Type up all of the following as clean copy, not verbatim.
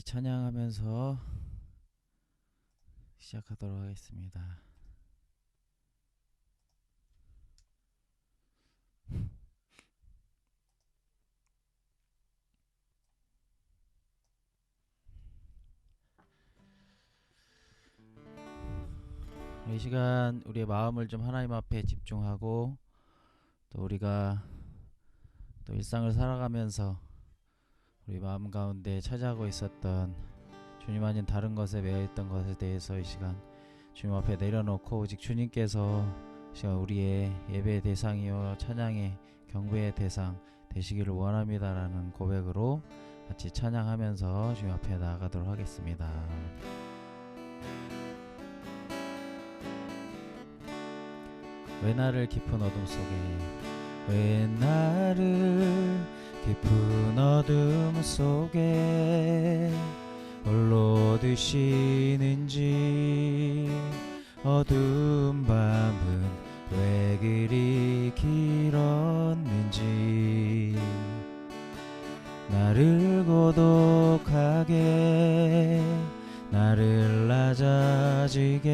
찬양하면서 시작하도록 하겠습니다. 이 시간 우리의 마음을 좀 하나님 앞에 집중하고, 또 우리가 또 일상을 살아가면서 우리 마음 가운데 차지하고 있었던 주님 아닌 다른 것에 매여있던 것에 대해서 이 시간 주님 앞에 내려놓고, 오직 주님께서 이 시간 우리의 예배의 대상이요 찬양의 경배의 대상 되시기를 원합니다라는 고백으로 같이 찬양하면서 주님 앞에 나아가도록 하겠습니다. 왜 나를 깊은 어둠 속에, 왜 나를 깊은 어둠 속에 홀로 두시는지, 어두운 밤은 왜 그리 길었는지, 나를 고독하게 나를 낮아지게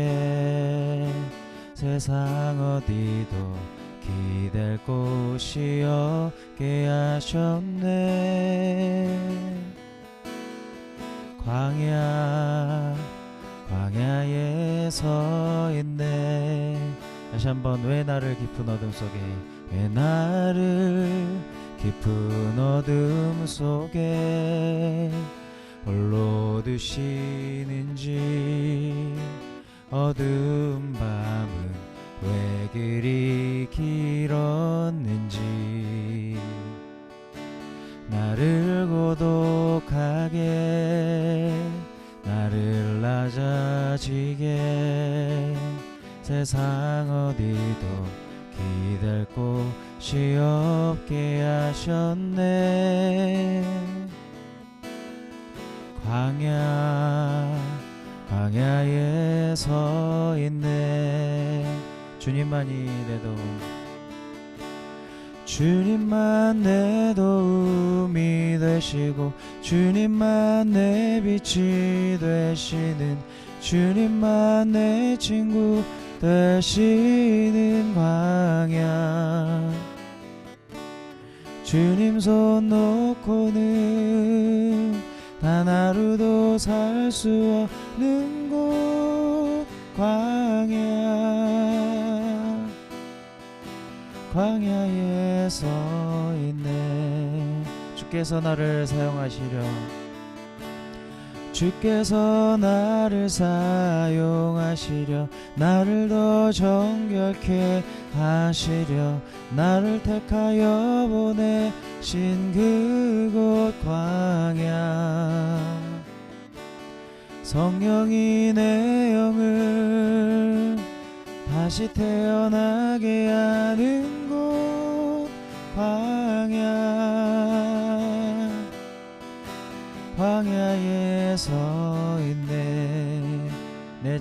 세상 어디도 기댈 곳이 없게 하셨네. 광야에 서 있네. 다시 한번, 왜 나를 깊은 어둠 속에, 왜 나를 깊은 어둠 속에 홀로 두시는지, 어두운 밤은 왜 그리 길었는지, 나를 고독하게 나를 낮아지게 세상 어디도 기댈 곳이 없게 하셨네. 광야에 서 있네. 주님만이 내 도움, 주님만 내 도움이 되시고, 주님만 내 빛이 되시는, 주님만 내 친구 되시는 광야. 주님 손 놓고는 단 하루도 살 수 없는 곳, 광야에 서 있네. 주께서 나를 사용하시려, 주께서 나를 사용하시려, 나를 더 정결케 하시려, 나를 택하여 보내신 그곳 광야. 성령이 내 영을 다시 태어나게 하는 곳, 광야에 서 있네. 내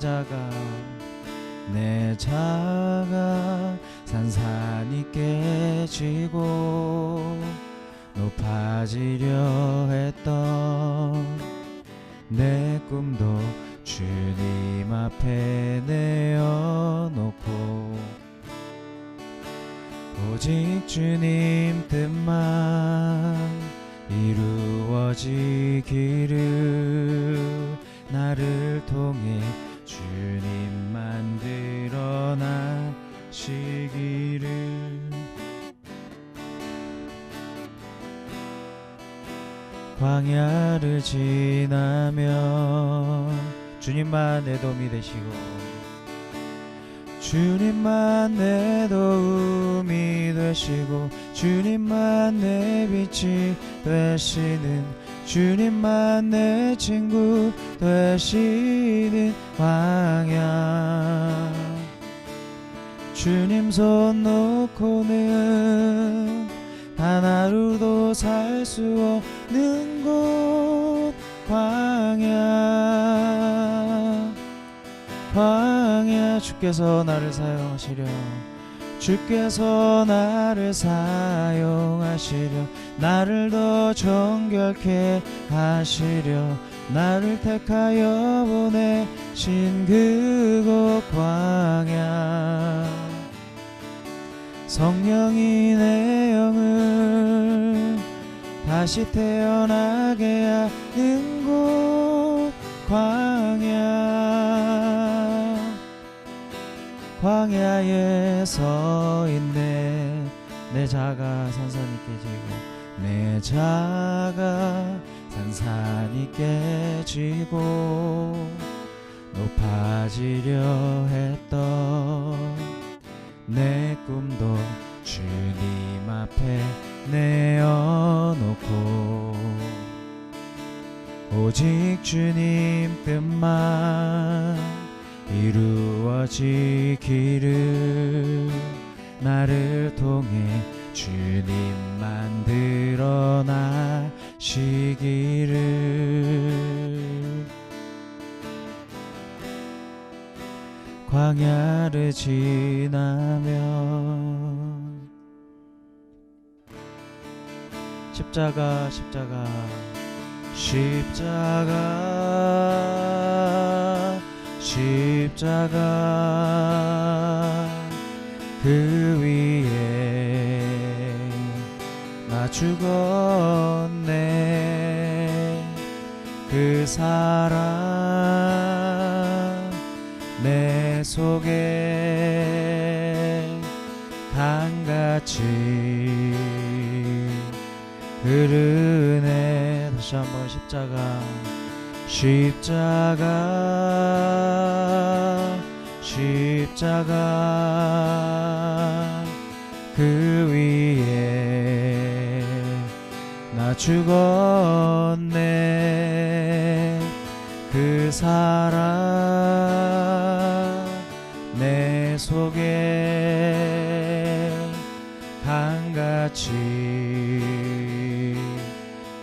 자가 산산이 깨지고 높아지려 했던 내 꿈도 주님 앞에 내어놓고, 오직 주님 뜻만 이루어지기를, 나를 통해 주님만 드러나시기를. 광야를 지나면 주님만 내 도움이 되시고, 주님만 내 도움이 되시고, 주님만 내 빛이 되시는, 주님만 내 친구 되시는 광야. 주님 손 놓고는 단 하루도 살 수 없는 곳, 광야. 주께서 나를 사용하시려, 주께서 나를 사용하시려, 나를 더 정결케 하시려, 나를 택하여 보내신 그곳 광야, 성령이 내 영을 다시 태어나게 하는 곳 광야에 서 있네. 내 자가 산산이 깨지고 내 자가 산산이 깨지고 높아지려 했던 내 꿈도 주님 앞에 내어놓고 오직 주님 뜻만 이루어지기를, 나를 통해 주님만 드러나시기를. 광야를 지나면 십자가 그 위에 나 죽었네. 그 사랑 내 속에 강같이 흐르네. 다시 한번 십자가 그 위에 나 죽었네. 그 사랑 내 속에 강같이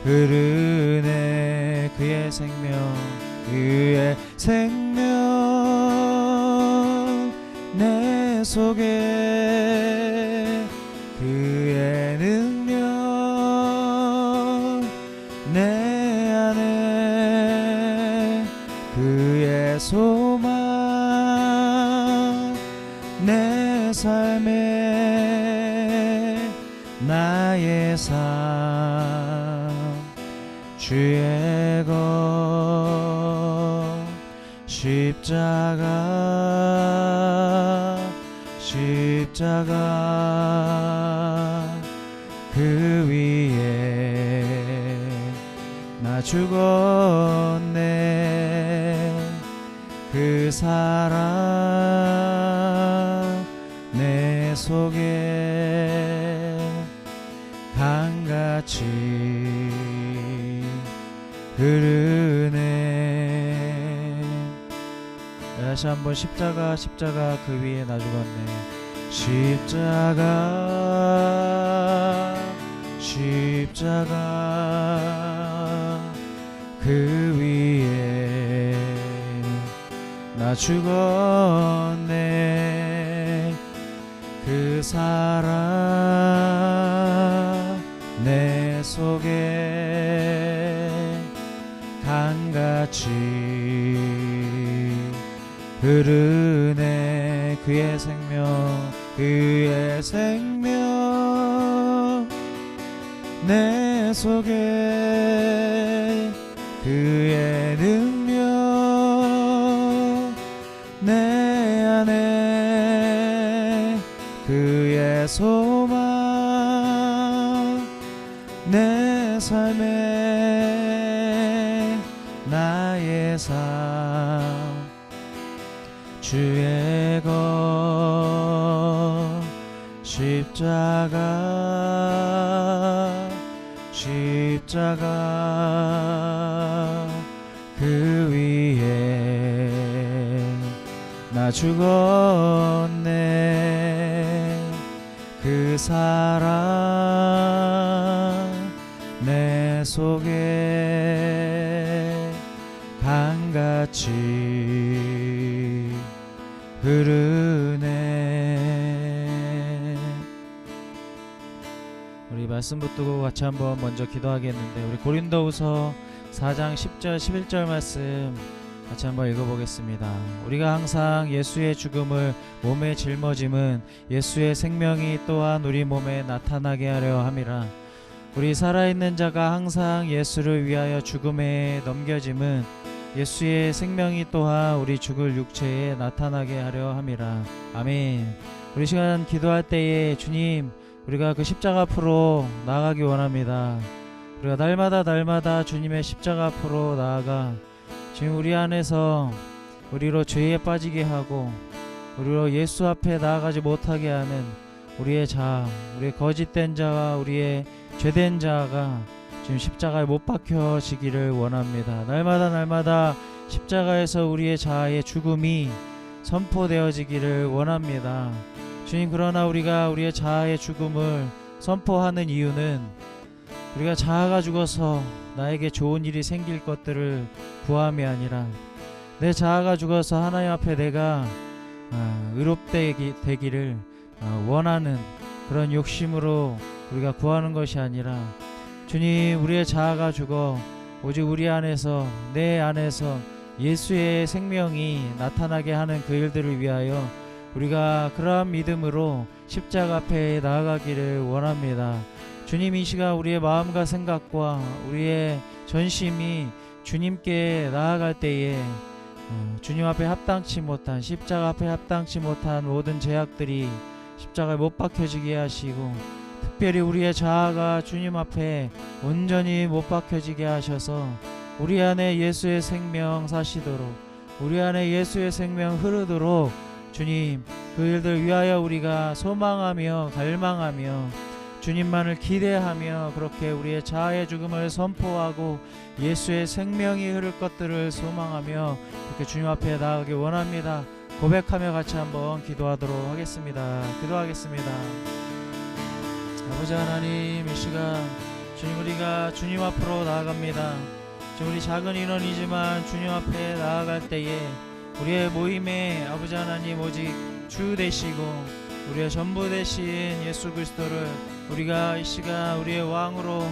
흐르네. 그의 생명 내 속에, 그의 능력 내 안에, 그의 소망 내 삶에, 나의 삶 주의 것 십자가 그 위에 나 죽었네. 그 사랑 내 속에 강같이 흐르네. 다시 한번 십자가 그 위에 나 죽었네. 십자가 그 위에 나 죽었네. 그 사랑 내 속에 강같이 흐르네. 그의 생명 내 속에, 그의 능력 내 안에, 그의 소망 내 삶에, 나의 삶 주의 것 십자가 그 위에 나 죽었네. 그 사랑 내 속에 강같이 흐르네. 우리 말씀 붙들고 같이 한번 먼저 기도하겠는데, 우리 고린도후서 4장 10절 11절 말씀 같이 한번 읽어보겠습니다. 우리가 항상 예수의 죽음을 몸에 짊어짐은 예수의 생명이 또한 우리 몸에 나타나게 하려 함이라. 우리 살아있는 자가 항상 예수를 위하여 죽음에 넘겨짐은 예수의 생명이 또한 우리 죽을 육체에 나타나게 하려 함이라. 아멘. 우리 시간 기도할 때에 주님, 우리가 그 십자가 앞으로 나아가기 원합니다. 우리가 날마다 주님의 십자가 앞으로 나아가 지금 우리 안에서 우리로 죄에 빠지게 하고 우리로 예수 앞에 나아가지 못하게 하는 우리의 자아, 우리의 거짓된 자와 우리의 죄된 자가 지금 십자가에 못 박혀지기를 원합니다. 날마다 십자가에서 우리의 자아의 죽음이 선포되어지기를 원합니다. 주님, 그러나 우리가 우리의 자아의 죽음을 선포하는 이유는 우리가 자아가 죽어서 나에게 좋은 일이 생길 것들을 구함이 아니라 내 자아가 죽어서 하나님 앞에 내가 의롭되기를 원하는 그런 욕심으로 우리가 구하는 것이 아니라 주님, 우리의 자아가 죽어 오직 우리 안에서, 내 안에서 예수의 생명이 나타나게 하는 그 일들을 위하여 우리가 그러한 믿음으로 십자가 앞에 나아가기를 원합니다. 주님, 이 시간 우리의 마음과 생각과 우리의 전심이 주님께 나아갈 때에 주님 앞에 합당치 못한, 십자가 앞에 합당치 못한 모든 죄악들이 십자가에 못 박혀지게 하시고, 특별히 우리의 자아가 주님 앞에 온전히 못 박혀지게 하셔서 우리 안에 예수의 생명 사시도록, 우리 안에 예수의 생명 흐르도록 주님, 그 일들 위하여 우리가 소망하며 갈망하며 주님만을 기대하며 그렇게 우리의 자아의 죽음을 선포하고 예수의 생명이 흐를 것들을 소망하며 그렇게 주님 앞에 나아가기 원합니다. 고백하며 같이 한번 기도하도록 하겠습니다. 기도하겠습니다. 아버지 하나님, 이 시간 주님, 우리가 주님 앞으로 나아갑니다. 지금 우리 작은 인원이지만 주님 앞에 나아갈 때에 우리의 모임에 아버지 하나님 오직 주 되시고 우리의 전부 되신 예수 그리스도를 우리가 이 시간 우리의 왕으로,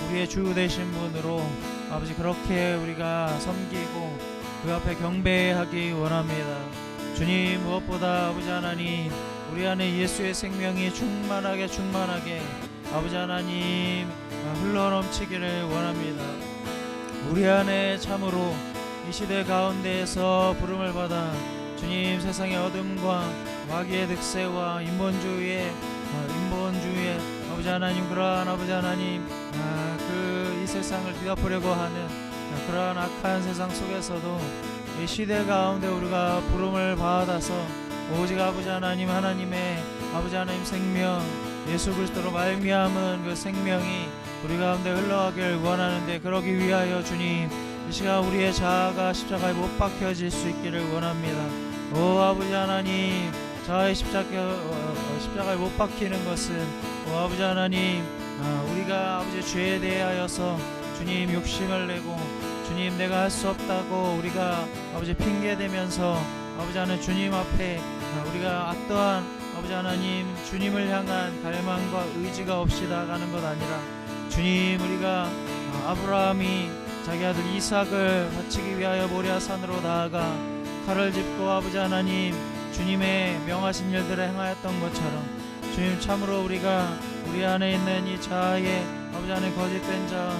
우리의 주 되신 분으로 아버지 그렇게 우리가 섬기고 그 앞에 경배하기 원합니다. 주님, 무엇보다 아버지 하나님, 우리 안에 예수의 생명이 충만하게 아버지 하나님 흘러넘치기를 원합니다. 우리 안에 참으로 이 시대 가운데에서 부름을 받아 주님, 세상의 어둠과 마귀의 득세와 인본주의의 아버지 하나님, 그러한 아버지 하나님 그 이 세상을 뒤덮으려고 하는 그러한 악한 세상 속에서도 이 시대 가운데 우리가 부름을 받아서 오직 아버지 하나님, 하나님의 아버지 하나님 생명 예수 그리스도로 말미암은 그 생명이 우리 가운데 흘러가길 원하는데, 그러기 위하여 주님, 이 시간 우리의 자아가 십자가에 못 박혀질 수 있기를 원합니다. 오 아버지 하나님, 자아의 십자가에 못 박히는 것은 아버지 하나님, 우리가 아버지 죄에 대하여서 주님 욕심을 내고 주님 내가 할 수 없다고 우리가 아버지 핑계대면서 아버지 하나님 주님 앞에 우리가 어떠한 아버지 하나님 주님을 향한 갈망과 의지가 없이 나아가는 것 아니라 주님, 우리가 아브라함이 자기 아들 이삭을 바치기 위하여 모리아산으로 나아가 칼을 짚고 아버지 하나님 주님의 명하신 일들을 행하였던 것처럼 주님, 참으로 우리가 우리 안에 있는 이 자아의 아버지 하나님 거짓된 자,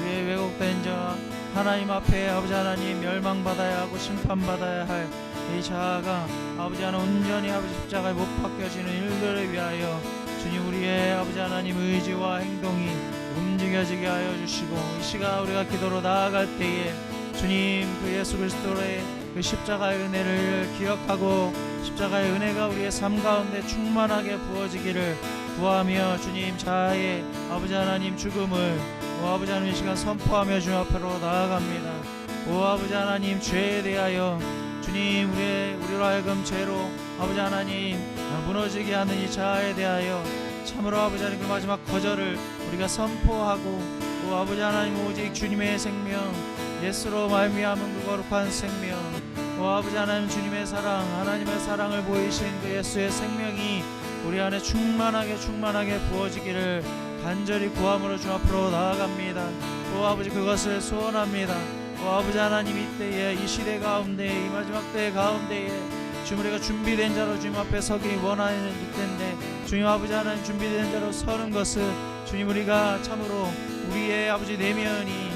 우리의 왜곡된 자, 하나님 앞에 아버지 하나님 멸망받아야 하고 심판받아야 할 이 자아가 아버지 하나님 온전히 아버지 십자가에 못 박혀지는 일들을 위하여 주님, 우리의 아버지 하나님 의지와 행동이 움직여지게 하여 주시고, 이 시간 우리가 기도로 나아갈 때에 주님, 그 예수 그리스도의 그 십자가의 은혜를 기억하고 십자가의 은혜가 우리의 삶 가운데 충만하게 부어지기를 구하며 주님, 자아의 아버지 하나님 죽음을 아버지 하나님 이 시간 선포하며 주님 앞으로 나아갑니다. 오 아버지 하나님, 죄에 대하여 주님, 우리로 하여금 죄로 아버지 하나님 무너지게 하는 이 자아에 대하여 참으로 아버지 하나님 그 마지막 거절을 우리가 선포하고, 오 아버지 하나님 오직 주님의 생명 예수로 말미암은 그 거룩한 생명, 오 아버지 하나님 주님의 사랑, 하나님의 사랑을 보이신 그 예수의 생명이 우리 안에 충만하게 부어지기를 간절히 구함으로 주 앞으로 나아갑니다. 오 아버지 그것을 소원합니다. 오 아버지 하나님 이때에 이 시대 가운데 이 마지막 때 가운데에 주님 우리가 준비된 자로 주님 앞에 서기 원하는 이때인데 주님 아버지 하나님 준비된 자로 서는 것을 주님 우리가 참으로 우리의 아버지 내면이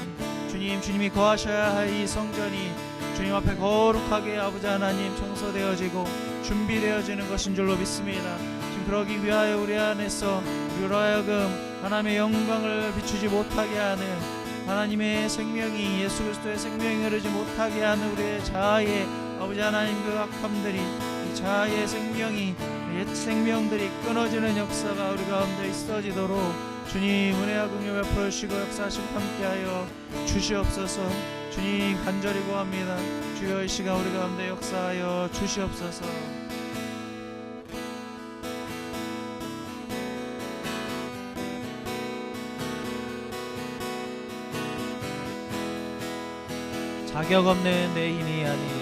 주님이 거하셔야 할 이 성전이 주님 앞에 거룩하게 아버지 하나님 청소되어지고 준비되어지는 것인 줄로 믿습니다. 지금 그러기 위하여 우리 안에서 우리로 하여금 하나님의 영광을 비추지 못하게 하는 하나님의 생명이 예수 그리스도의 생명이 흐르지 못하게 하는 우리의 자아의 아버지 하나님 그 악함들이 이 자아의 생명이 옛 생명들이 끊어지는 역사가 우리 가운데 있어지도록 주님 은혜와 긍휼을 베풀어 주시고 역사하심 함께하여 주시옵소서. 주님 간절히 구합니다. 주여 이 시간 우리 가운데 역사하여 주시옵소서. 자격 없는 내 힘이 아닌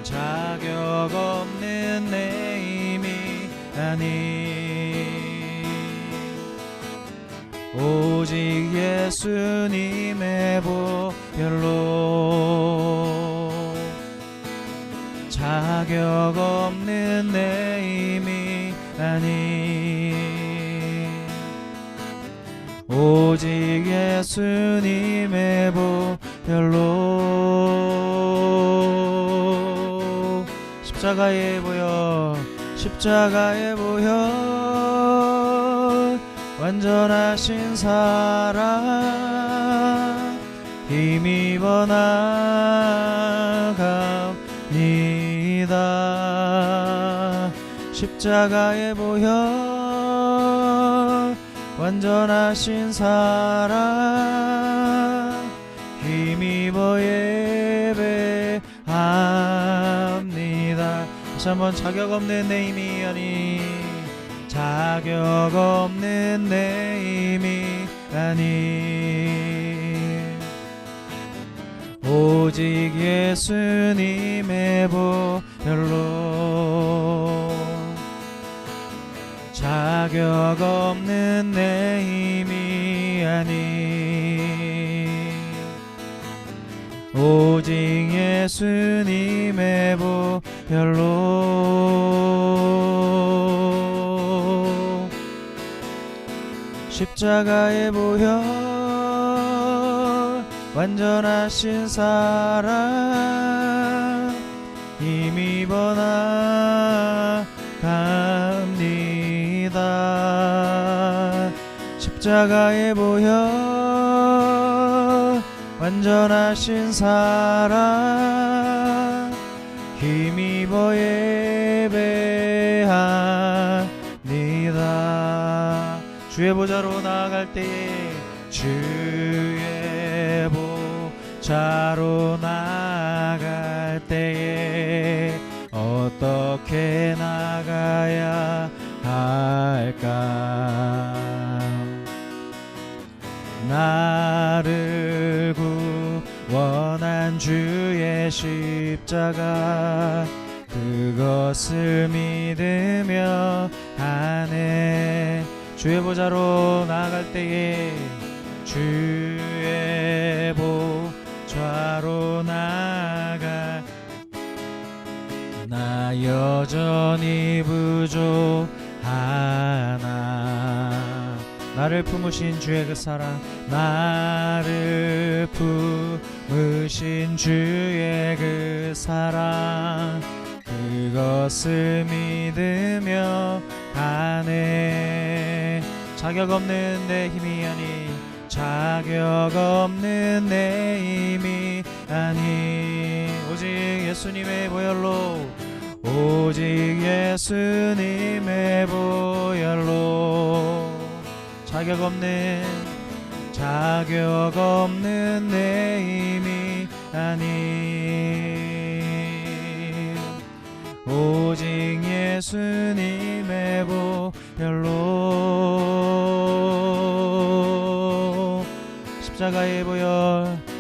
자격 없는 내 힘이 아닌 오직 예수님의 보혈로 자격 없는 내 힘이 아닌 오직 예수님의 보혈로 십자가의 보혈 완전하신 사랑 힘입어 나갑니다. 십자가의 보혈 완전하신 사랑 힘입어 예배합니다. 다시 한번 자격 없는 내 힘이 아닌 자격 없는 내 힘이 아닌 오직 예수님의 보혈로 자격 없는 내 힘이 아닌 오직 예수님의 보혈로 십자가의 보혈 완전하신 사랑 힘입어 나갑니다. 십자가의 보혈 완전하신 사랑 힘입어 예배합니다. 주의 보좌로 나아갈 때에 주의 보좌로 나아갈 때에 어떻게 나가야 할까? 나를 구원한 주의 십자가 그것을 믿으며 가네. 주의 보좌로 나아갈 때에 주의 보좌로 나아가 나 여전히 부족하나. 나를 품으신 주의 그 사랑 나를 품으신 주의 그 사랑 그것을 믿으며 가네. 자격 없는 내 힘이 아닌 자격 없는 내 힘이 아닌 오직 예수님의 보혈로 오직 예수님의 보혈로 자격 없는 내 힘이 아닌 오직 예수님의 보혈로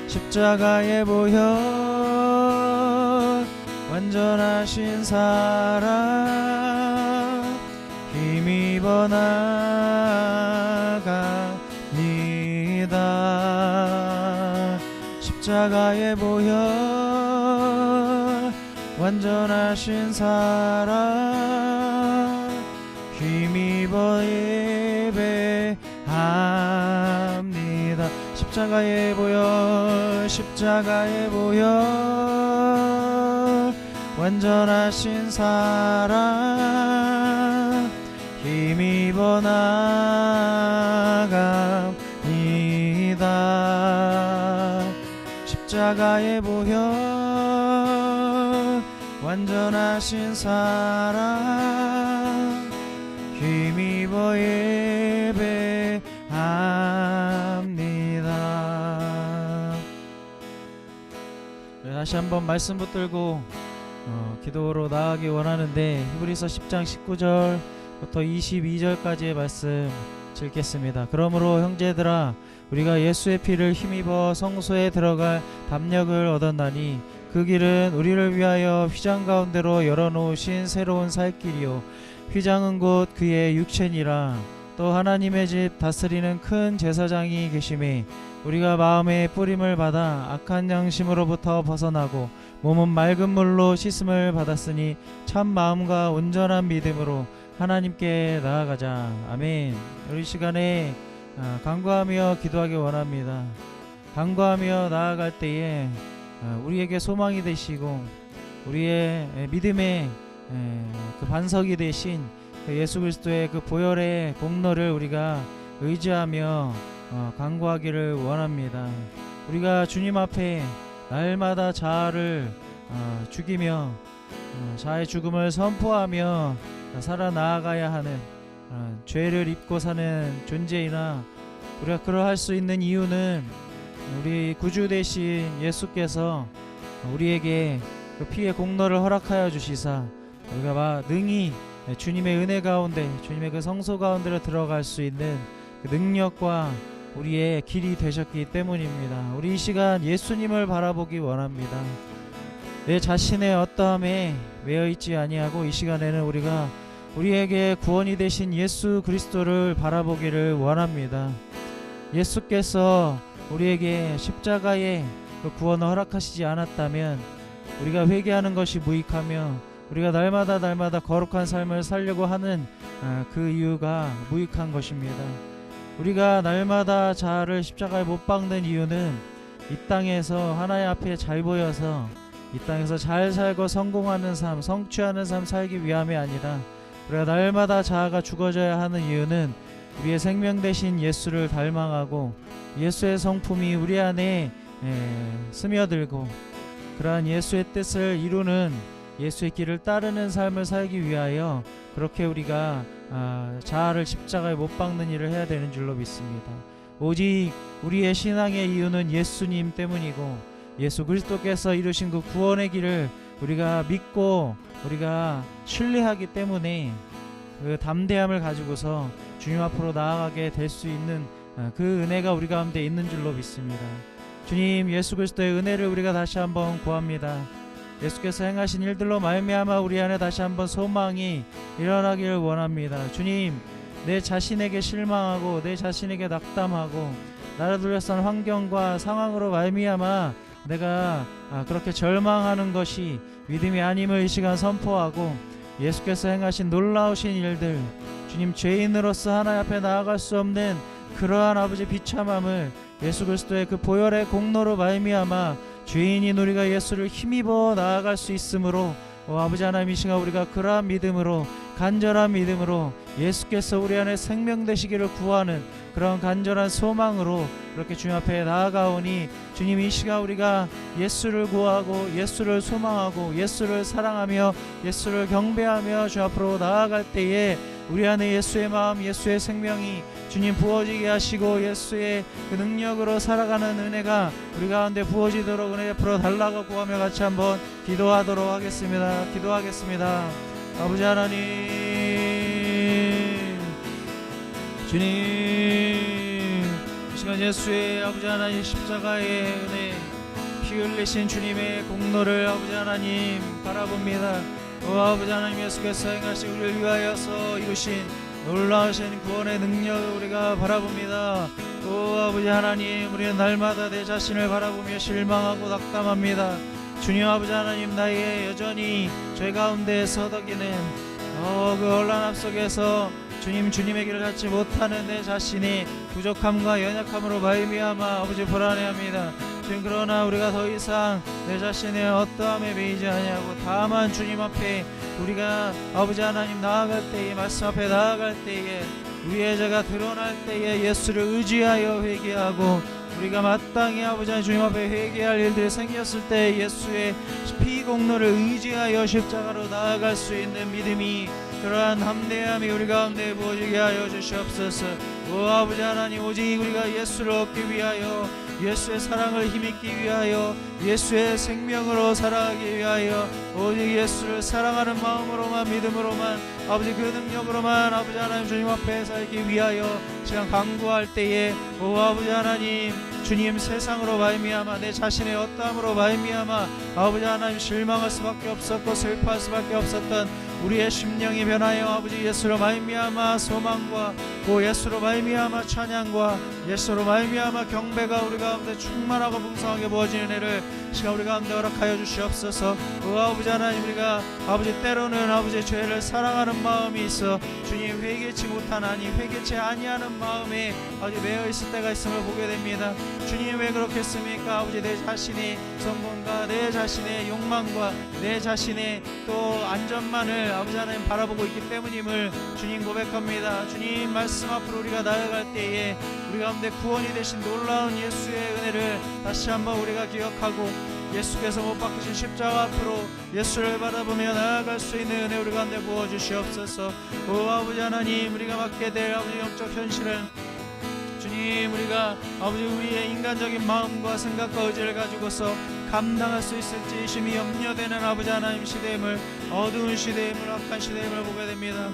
십자가의 보혈 완전하신 사랑 힘입어 나갑니다. 십자가의 보혈 완전하신 사랑 힘입어 예배합니다. 십자가의 보혈 십자가의 보혈 완전하신 사랑 힘입어 나갑니다. 십자가의 보혈 완전하신 사랑 힘입어 예배합니다. 다시 한번 말씀 붙들고 기도로 나아가기 원하는데 히브리서 10장 19절부터 22절까지의 말씀 읽겠습니다. 그러므로 형제들아 우리가 예수의 피를 힘입어 성소에 들어갈 담력을 얻었나니 그 길은 우리를 위하여 휘장 가운데로 열어놓으신 새로운 살 길이요 휘장은 곧 그의 육체니라. 또 하나님의 집 다스리는 큰 제사장이 계심에 우리가 마음의 뿌림을 받아 악한 양심으로부터 벗어나고 몸은 맑은 물로 씻음을 받았으니 참 마음과 온전한 믿음으로 하나님께 나아가자. 아멘. 우리 시간에 간구하며 기도하기 원합니다. 간구하며 나아갈 때에 우리에게 소망이 되시고 우리의 믿음의 그 반석이 되신 그 예수 그리스도의 그 보혈의 공로를 우리가 의지하며 간구하기를 원합니다. 우리가 주님 앞에 날마다 자아를 죽이며 자아의 죽음을 선포하며 살아나가야 하는 죄를 입고 사는 존재이나 우리가 그러할 수 있는 이유는 우리 구주 되신 예수께서 우리에게 그 피의 공로를 허락하여 주시사 우리가 능히 주님의 은혜 가운데 주님의 그 성소 가운데로 들어갈 수 있는 그 능력과 우리의 길이 되셨기 때문입니다. 우리 이 시간 예수님을 바라보기 원합니다. 내 자신의 어떠함에 매여 있지 아니하고 이 시간에는 우리가 우리에게 구원이 되신 예수 그리스도를 바라보기를 원합니다. 예수께서 우리에게 십자가의 그 구원을 허락하시지 않았다면 우리가 회개하는 것이 무익하며 우리가 날마다 거룩한 삶을 살려고 하는 그 이유가 무익한 것입니다. 우리가 날마다 자아를 십자가에 못 박는 이유는 이 땅에서 하나님 앞에 잘 보여서 이 땅에서 잘 살고 성공하는 삶, 성취하는 삶 살기 위함이 아니라 우리가 날마다 자아가 죽어져야 하는 이유는 우리의 생명 되신 예수를 닮아가고 예수의 성품이 우리 안에 스며들고 그러한 예수의 뜻을 이루는 예수의 길을 따르는 삶을 살기 위하여 그렇게 우리가 자아를 십자가에 못 박는 일을 해야 되는 줄로 믿습니다. 오직 우리의 신앙의 이유는 예수님 때문이고 예수 그리스도께서 이루신 그 구원의 길을 우리가 믿고 우리가 신뢰하기 때문에 그 담대함을 가지고서 주님 앞으로 나아가게 될 수 있는 그 은혜가 우리 가운데 있는 줄로 믿습니다. 주님 예수 그리스도의 은혜를 우리가 다시 한번 구합니다. 예수께서 행하신 일들로 말미암아 우리 안에 다시 한번 소망이 일어나기를 원합니다. 주님 내 자신에게 실망하고 내 자신에게 낙담하고 나를 둘러싼 환경과 상황으로 말미암아 내가 그렇게 절망하는 것이 믿음이 아님을 이 시간 선포하고 예수께서 행하신 놀라우신 일들 주님 죄인으로서 하나님 앞에 나아갈 수 없는 그러한 아버지 비참함을 예수 그리스도의 그 보혈의 공로로 말미암아 죄인인 우리가 예수를 힘입어 나아갈 수 있으므로 아버지 하나님 이 시간 우리가 그러한 믿음으로 간절한 믿음으로 예수께서 우리 안에 생명 되시기를 구하는 그런 간절한 소망으로 그렇게 주님 앞에 나아가오니 주님 이 시간 우리가 예수를 구하고 예수를 소망하고 예수를 사랑하며 예수를 경배하며 주 앞으로 나아갈 때에 우리 안에 예수의 마음 예수의 생명이 주님 부어지게 하시고 예수의 그 능력으로 살아가는 은혜가 우리 가운데 부어지도록 은혜 앞으로 달라고 구하며 같이 한번 기도하도록 하겠습니다. 기도하겠습니다. 아버지 하나님 주님 이 시간 예수의 아버지 하나님 십자가의 은혜 피 흘리신 주님의 공로를 아버지 하나님 바라봅니다. 아버지 하나님 예수께서 행하신 우리를 위하여서 이루신 놀라우신 구원의 능력을 우리가 바라봅니다. 오 아버지 하나님, 우리는 날마다 내 자신을 바라보며 실망하고 낙담합니다. 주님 아버지 하나님, 나의 여전히 죄 가운데 서덕이는 그 혼란 속에서 주님의 길을 갖지 못하는 내 자신이 부족함과 연약함으로 말미암아 아버지 불안해합니다. 주님, 그러나 우리가 더 이상 내 자신의 어떠함에 매이지 아니하고 다만 주님 앞에 우리가 아버지 하나님 나아갈 때에, 말씀 앞에 나아갈 때에, 우리의 죄가 드러날 때에 예수를 의지하여 회개하고, 우리가 마땅히 아버지 하나님 주님 앞에 회개할 일들이 생겼을 때 예수의 피 공로를 의지하여 십자가로 나아갈 수 있는 믿음이, 그러한 담대함이 우리 가운데 부어지게 하여 주시옵소서. 오 아버지 하나님, 오직 우리가 예수를 얻기 위하여, 예수의 사랑을 힘입기 위하여, 예수의 생명으로 살아가기 위하여, 오직 예수를 사랑하는 마음으로만, 믿음으로만, 아버지 그 능력으로만 아버지 하나님 주님 앞에 살기 위하여 시간 강구할 때에, 오 아버지 하나님 주님, 세상으로 말미암아 내 자신의 어떠함으로 말미암아 아버지 하나님 실망할 수밖에 없었고 슬퍼할 수밖에 없었던 우리의 심령이 변하여 아버지 예수로 말미암아 소망과, 오 예수로 말미암아 찬양과, 예수로 말미암아 경배가 우리 가운데 충만하고 풍성하게 부어지는 애를 시간 우리 가운데 허락하여 주시옵소서. 오 아버지 하나님, 우리가 아버지 때로는 아버지 죄를 사랑하는 마음이 있어 주님 회개치 못하나니 회개치 아니하는 마음에 아버지 매여 있을 때가 있음을 보게 됩니다. 주님, 왜 그렇겠습니까? 아버지 내 자신의 성공과 내 자신의 욕망과 내 자신의 또 안전만을 아버지 하나님 바라보고 있기 때문임을 주님 고백합니다. 주님 말씀 앞으로 우리가 나아갈 때에 우리 가운데 구원이 되신 놀라운 예수의 은혜를 다시 한번 우리가 기억하고, 예수께서 못 박히신 십자가 앞으로 예수를 바라보며 나아갈 수 있는 은혜 우리 가운데 부어주시옵소서. 오 아버지 하나님, 우리가 맡게 될 아버지 영적 현실은 주님, 우리가 아버지 우리의 인간적인 마음과 생각과 의지를 가지고서 감당할 수 있을지 심히 염려되는 아버지 하나님 시대임을, 어두운 시대임을, 악한 시대임을 보게 됩니다.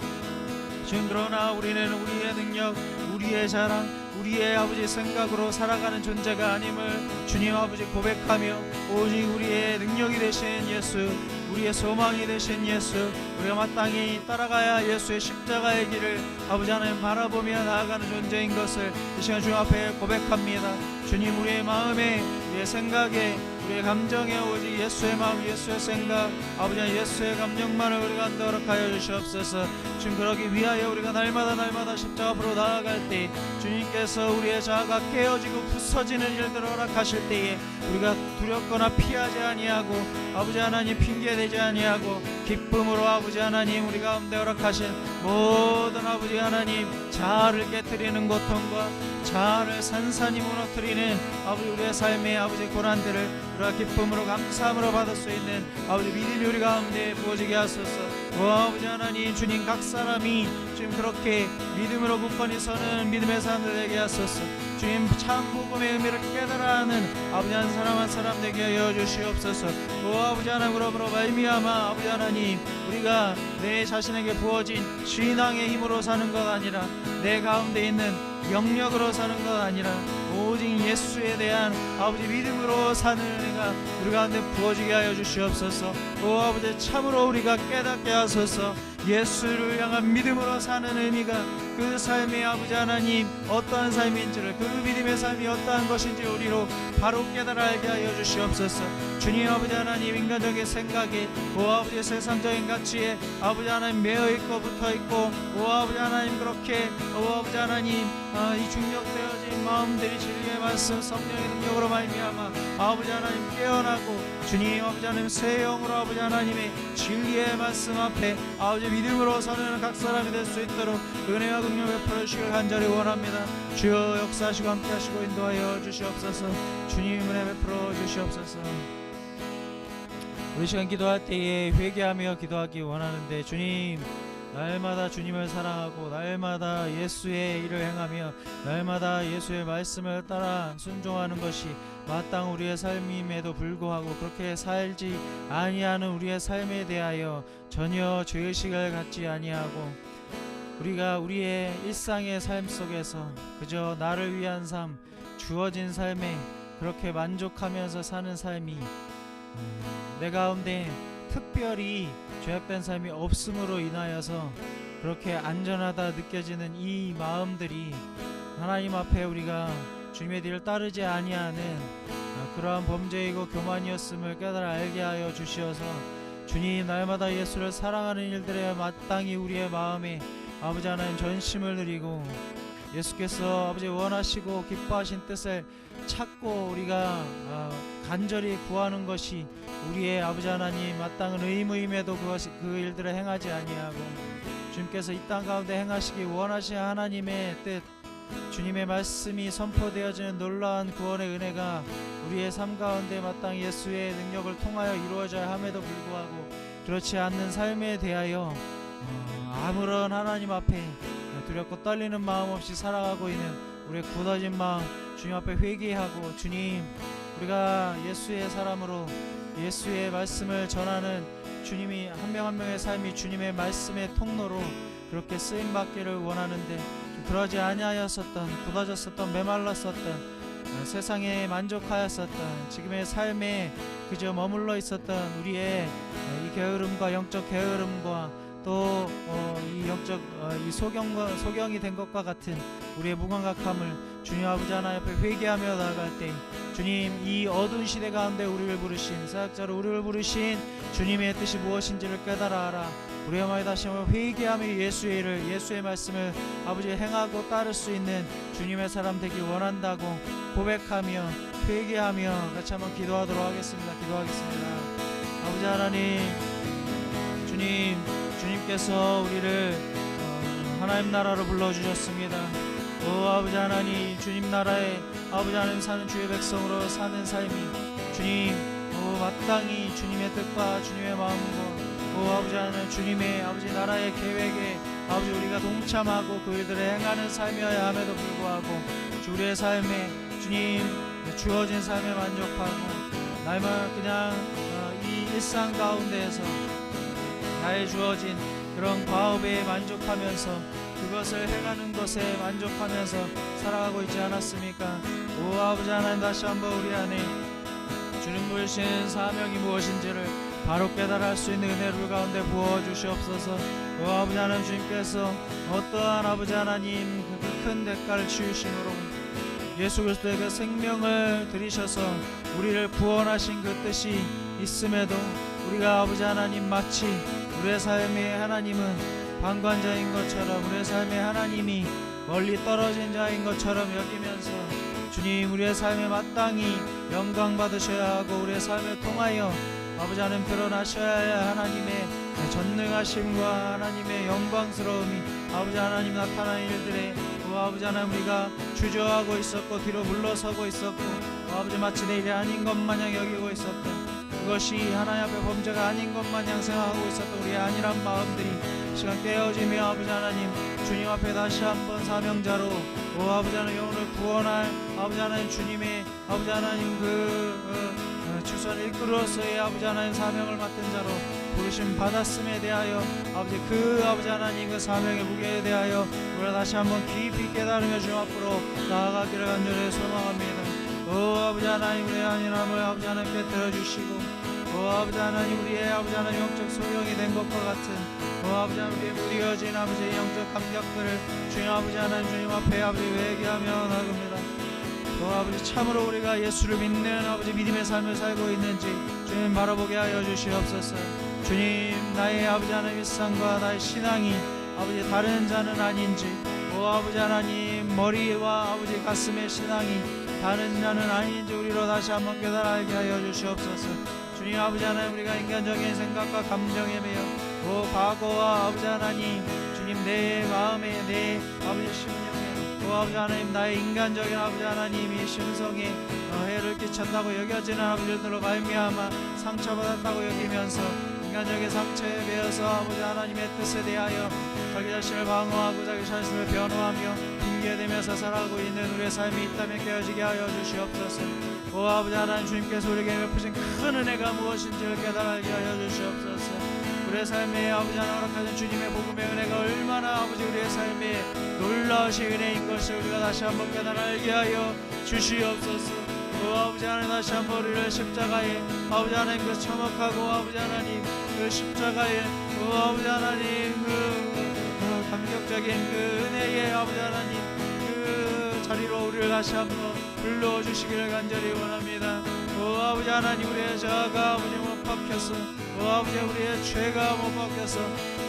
지금 그러나 우리는 우리의 능력, 우리의 자랑, 우리의 아버지 생각으로 살아가는 존재가 아님을 주님 아버지 고백하며, 오직 우리의 능력이 되신 예수, 우리의 소망이 되신 예수, 우리가 마땅히 따라가야 예수의 십자가의 길을 아버지 하나님 바라보며 나아가는 존재인 것을 이 시간 주님 앞에 고백합니다. 주님, 우리의 마음에, 우리의 생각에, 우리의 감정에 오직 예수의 마음, 예수의 생각, 아버지 예수의 감정만을 우리가 허락하여 주시옵소서. 주님, 그러기 위하여 우리가 날마다 십자가 앞으로 나아갈 때 주님께서 우리의 자아가 깨어지고 부서지는 일들을 허락하실 때에 우리가 두렵거나 피하지 아니하고 아버지 하나님 핑계대지 아니하고 기쁨으로 아버지 하나님 우리 가운데 허락하신 모든 아버지 하나님 자아를 깨뜨리는 고통과 자아를 산산히 무너뜨리는 아버지 우리의 삶의 아버지 고난들을 우리가 기쁨으로 감사함으로 받을 수 있는 아버지 믿음이 우리 가운데 부어지게 하소서. 오 아버지 하나님, 주님 각 사람이 지금 그렇게 믿음으로 굳건히 서는 믿음의 사람들 되게 하소서. 주님, 참 복음의 의미를 깨달아 하는 아버지 한 사람 한 사람 되게 하여 주시옵소서. 오 아버지 하나님, 그러므로 말미암아 아버지 하나님 우리가 내 자신에게 부어진 신앙의 힘으로 사는 것 아니라 내 가운데 있는 영역으로 사는 것 아니라 오직 예수에 대한 아버지 믿음으로 사는 은혜가 우리 가운데 부어지게 하여 주시옵소서. 오 아버지, 참으로 우리가 깨닫게 하소서. 예수를 향한 믿음으로 사는 의미가 그 삶의 아버지 하나님 어떠한 삶인지를, 그 믿음의 삶이 어떠한 것인지 우리로 바로 깨달아 알게 하여 주시옵소서. 주님 아버지 하나님, 인간적인 생각에, 오 아버지 세상적인 가치에 아버지 하나님 매어있고 붙어있고, 오 아버지 하나님 그렇게 오 아버지 하나님 이 중력되어진 마음들이 진리의 말씀 성령의 능력으로 말미암아 아버지 하나님 깨어나고 주님 아버지 하나님 새 영으로 아버지 하나님의 진리의 말씀 앞에 아버지 믿음으로 서는 각 사람이 될 수 있도록 은혜와 긍휼 베풀어 주시길 간절히 원합니다. 주여 역사하시고 함께 하시고 인도하여 주시옵소서. 주님 은혜 베풀어 주시옵소서. 우리 시간 기도할 때에 회개하며 기도하기 원하는데 주님, 날마다 주님을 사랑하고 날마다 예수의 일을 행하며 날마다 예수의 말씀을 따라 순종하는 것이 마땅 우리의 삶임에도 불구하고 그렇게 살지 아니하는 우리의 삶에 대하여 전혀 죄의식을 갖지 아니하고 우리가 우리의 일상의 삶 속에서 그저 나를 위한 삶, 주어진 삶에 그렇게 만족하면서 사는 삶이 내 가운데 특별히 죄악된 삶이 없음으로 인하여서 그렇게 안전하다 느껴지는 이 마음들이 하나님 앞에 우리가 주님의 뒤를 따르지 아니하는 그러한 범죄이고 교만이었음을 깨달아 알게 하여 주시어서 주님, 날마다 예수를 사랑하는 일들에 마땅히 우리의 마음에 아버지 하나님 전심을 드리고 예수께서 아버지 원하시고 기뻐하신 뜻을 찾고 우리가 간절히 구하는 것이 우리의 아버지 하나님 마땅한 의무임에도 그 일들을 행하지 아니하고 주님께서 이 땅 가운데 행하시기 원하시는 하나님의 뜻, 주님의 말씀이 선포되어지는 놀라운 구원의 은혜가 우리의 삶 가운데 마땅히 예수의 능력을 통하여 이루어져야 함에도 불구하고 그렇지 않는 삶에 대하여 아무런 하나님 앞에 두렵고 떨리는 마음 없이 살아가고 있는 우리의 굳어진 마음 주님 앞에 회개하고, 주님, 우리가 예수의 사람으로 예수의 말씀을 전하는 주님이 한 명 한 명의 삶이 주님의 말씀의 통로로 그렇게 쓰임받기를 원하는데 그러지 아니하였었던, 굳어졌었던, 메말랐었던, 세상에 만족하였었던, 지금의 삶에 그저 머물러 있었던 우리의 이 게으름과 영적 게으름과 또 이 영적 이 소경이 된 것과 같은 우리의 무감각함을 주님 아버지 하나님 앞에 회개하며 나아갈 때, 주님, 이 어두운 시대 가운데 우리를 부르신, 사역자로 우리를 부르신 주님의 뜻이 무엇인지를 깨달아 알아 우리의 마음에 다시 한번 회개하며 예수의 일을, 예수의 말씀을 아버지 행하고 따를 수 있는 주님의 사람 되기 원한다고 고백하며 회개하며 같이 한번 기도하도록 하겠습니다. 기도하겠습니다. 아버지 하나님, 주님께서 우리를 하나님 나라로 불러주셨습니다. 아버지 하나님, 주님 나라에 아버지 하나님 사는 주의 백성으로 사는 삶이 주님 마땅히 주님의 뜻과 주님의 마음과 아버지 하나님 주님의 아버지 나라의 계획에 아버지 우리가 동참하고 그 일들을 행하는 삶이어야 함에도 불구하고 우리의 삶에 주님 주어진 삶에 만족하고 나만 그냥 이 일상 가운데에서 나의 주어진 그런 과업에 만족하면서 그것을 행하는 것에 만족하면서 살아가고 있지 않았습니까? 오 아버지 하나님, 다시 한번 우리 안에 주님 부르신 사명이 무엇인지를 바로 깨달을 수 있는 은혜를 가운데 부어주시옵소서. 오 아버지 하나님, 주님께서 어떠한 아버지 하나님 그 큰 대가를 치우심으로 예수 그리스도의 그 생명을 들이셔서 우리를 구원하신 그 뜻이 있음에도 우리가 아버지 하나님 마치 우리의 삶의 하나님은 방관자인 것처럼, 우리의 삶의 하나님이 멀리 떨어진 자인 것처럼 여기면서 주님, 우리의 삶에 마땅히 영광 받으셔야 하고 우리의 삶을 통하여 아버지 하나님 드러나셔야 하나님의 전능하심과 하나님의 영광스러움이 아버지 하나님 나타나는 일들에 아버지 하나님 우리가 주저하고 있었고 뒤로 물러서고 있었고 아버지 마치 내 일이 아닌 것 마냥 여기고 있었던, 그것이 하나님 앞에 범죄가 아닌 것 마냥 생각하고 있었던 우리의 안일한 마음들이 시간 깨어지며 아버지 하나님 주님 앞에 다시 한번 사명자로 아버지 하나님 영혼을 구원할 아버지 하나님 주님의 아버지 하나님 주선을 이끌어서의 아버지 하나님 사명을 맡은 자로 부르심 받았음에 대하여 아버지 아버지 하나님 그 사명의 무게에 대하여 우리가 다시 한번 깊이 깨달으며 주님 앞으로 나아가기를 간절히 소망합니다. 아버지 하나님, 우리의 안일함을 아버지 하나님께 들어주시고 아버지 하나님 우리의 아버지 하나님 영적 소경이 된 것과 같은 아버지 하나님 우리의 무뎌진 아버지의 영적 감격들을 주님 아버지 하나님 주님 앞에 아버지 회개하며 나아갑니다. 아버지 참으로 우리가 예수를 믿는 아버지 믿음의 삶을 살고 있는지 주님 바라보게 하여 주시옵소서. 주님, 나의 아버지 하나님 일상과 나의 신앙이 아버지 다른 자는 아닌지 아버지 하나님 머리와 아버지 가슴의 신앙이 다른 자는 아닌지 우리로 다시 한번 깨달아 알게 하여 주시옵소서. 주님 아버지 하나님, 우리가 인간적인 생각과 감정에 매여 과거와 아버지 하나님 주님 내 마음에 내 아버지 심령에 아버지 하나님 나의 인간적인 아버지 하나님이 심성에 해를 끼쳤다고 여겨지는 아버지들로 말미암아 상처받았다고 여기면서 인간적인 상처에 매여서 아버지 하나님의 뜻에 대하여 자기 자신을 방어하고 자기 자신을 변호하며 핑계대면서 살아가고 있는 우리의 삶이 있다면 깨어지게 하여 주시옵소서. 아버지 하나님, 주님께서 우리에게 베푸신 큰 은혜가 무엇인지를 깨달게 하여 주시옵소서. 우리의 삶에 아버지 하나님 허락하신 주님의 복음의 은혜가 얼마나 아버지 우리의 삶에 놀라우신 은혜인 것을 우리가 다시 한번 깨달게 하여 주시옵소서. 아버지 하나님, 다시 한번 우리를 십자가에 아버지 하나님 그 참혹하고 아버지 하나님 그 십자가에 아버지 하나님 그 감격적인 그 은혜의 아버지 하나님 그 자리로 우리를 다시 한번 불러주시기를 간절히 원합니다. 아버지 하나님, 우리의 자아가 아버지 못 박혀서 아버지 우리의 죄가 못 박혀서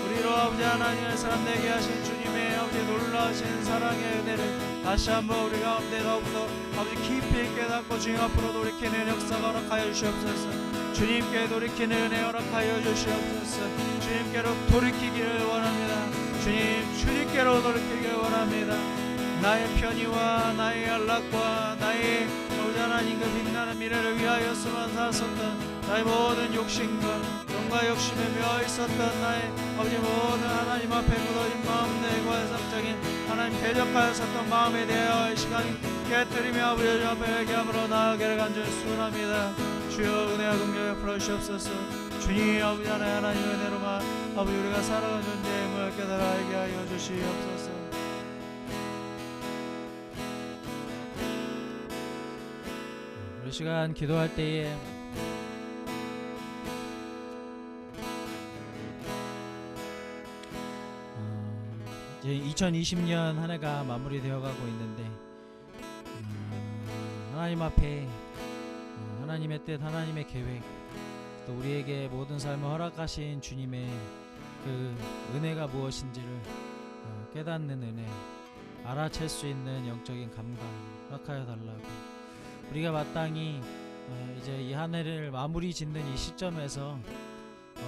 우리로 아버지 하나님의 사람 되게 하신 주님의 아버지 놀라신 사랑의 은혜를 다시 한번 우리 가운데 더욱더 아버지 깊이 깨닫고 주님 앞으로 돌이키는 역사가 허락하여 주시옵소서. 주님께 돌이키는 은혜 허락하여 주시옵소서. 주님께로 돌이키기를 원합니다. 주님께로 돌이키기를 원합니다. 나의 편의와 나의 안락과 나의 아버지 하나님 그 빛나는 미래를 위하여서만 살았었던 나의 모든 욕심과 영과 욕심에 매어 있었던 나의 아버지 모든 하나님 앞에 굳어진 마음들과 해석적인 하나님 대적하였었던 마음에 대하여 이 시간 깨뜨리며 아버지 앞에 회개함으로 나아가기를 간절히 수원합니다. 주여 은혜와 긍휼을 풀어주시옵소서. 주님 아버지 하나님의 은혜로만 아버지 우리가 살아가는 존재임을 깨달아 알게 하여 주시옵소서. 이 시간 기도할 때에 이제 2020년 한 해가 마무리되어 가고 있는데 하나님 앞에 하나님의 뜻, 하나님의 계획, 또 우리에게 모든 삶을 허락하신 주님의 그 은혜가 무엇인지를 깨닫는 은혜, 알아챌 수 있는 영적인 감각 허락하여 달라고. 우리가 마땅히 이제 이 한 해를 마무리 짓는 이 시점에서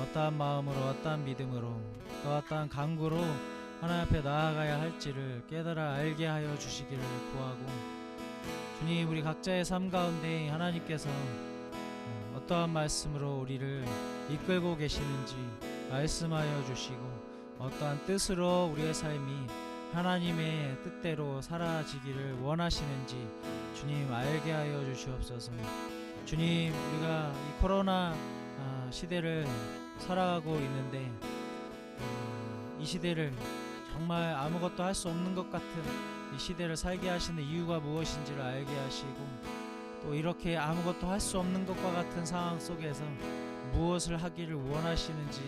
어떠한 마음으로, 어떠한 믿음으로, 또 어떠한 간구로 하나님 앞에 나아가야 할지를 깨달아 알게 하여 주시기를 구하고, 주님 우리 각자의 삶 가운데 하나님께서 어떠한 말씀으로 우리를 이끌고 계시는지 말씀하여 주시고, 어떠한 뜻으로 우리의 삶이 하나님의 뜻대로 사라지기를 원하시는지 주님 알게 하여 주시옵소서. 주님 우리가 이 코로나 시대를 살아가고 있는데 이 시대를 정말 아무것도 할 수 없는 것 같은 이 시대를 살게 하시는 이유가 무엇인지를 알게 하시고, 또 이렇게 아무것도 할 수 없는 것과 같은 상황 속에서 무엇을 하기를 원하시는지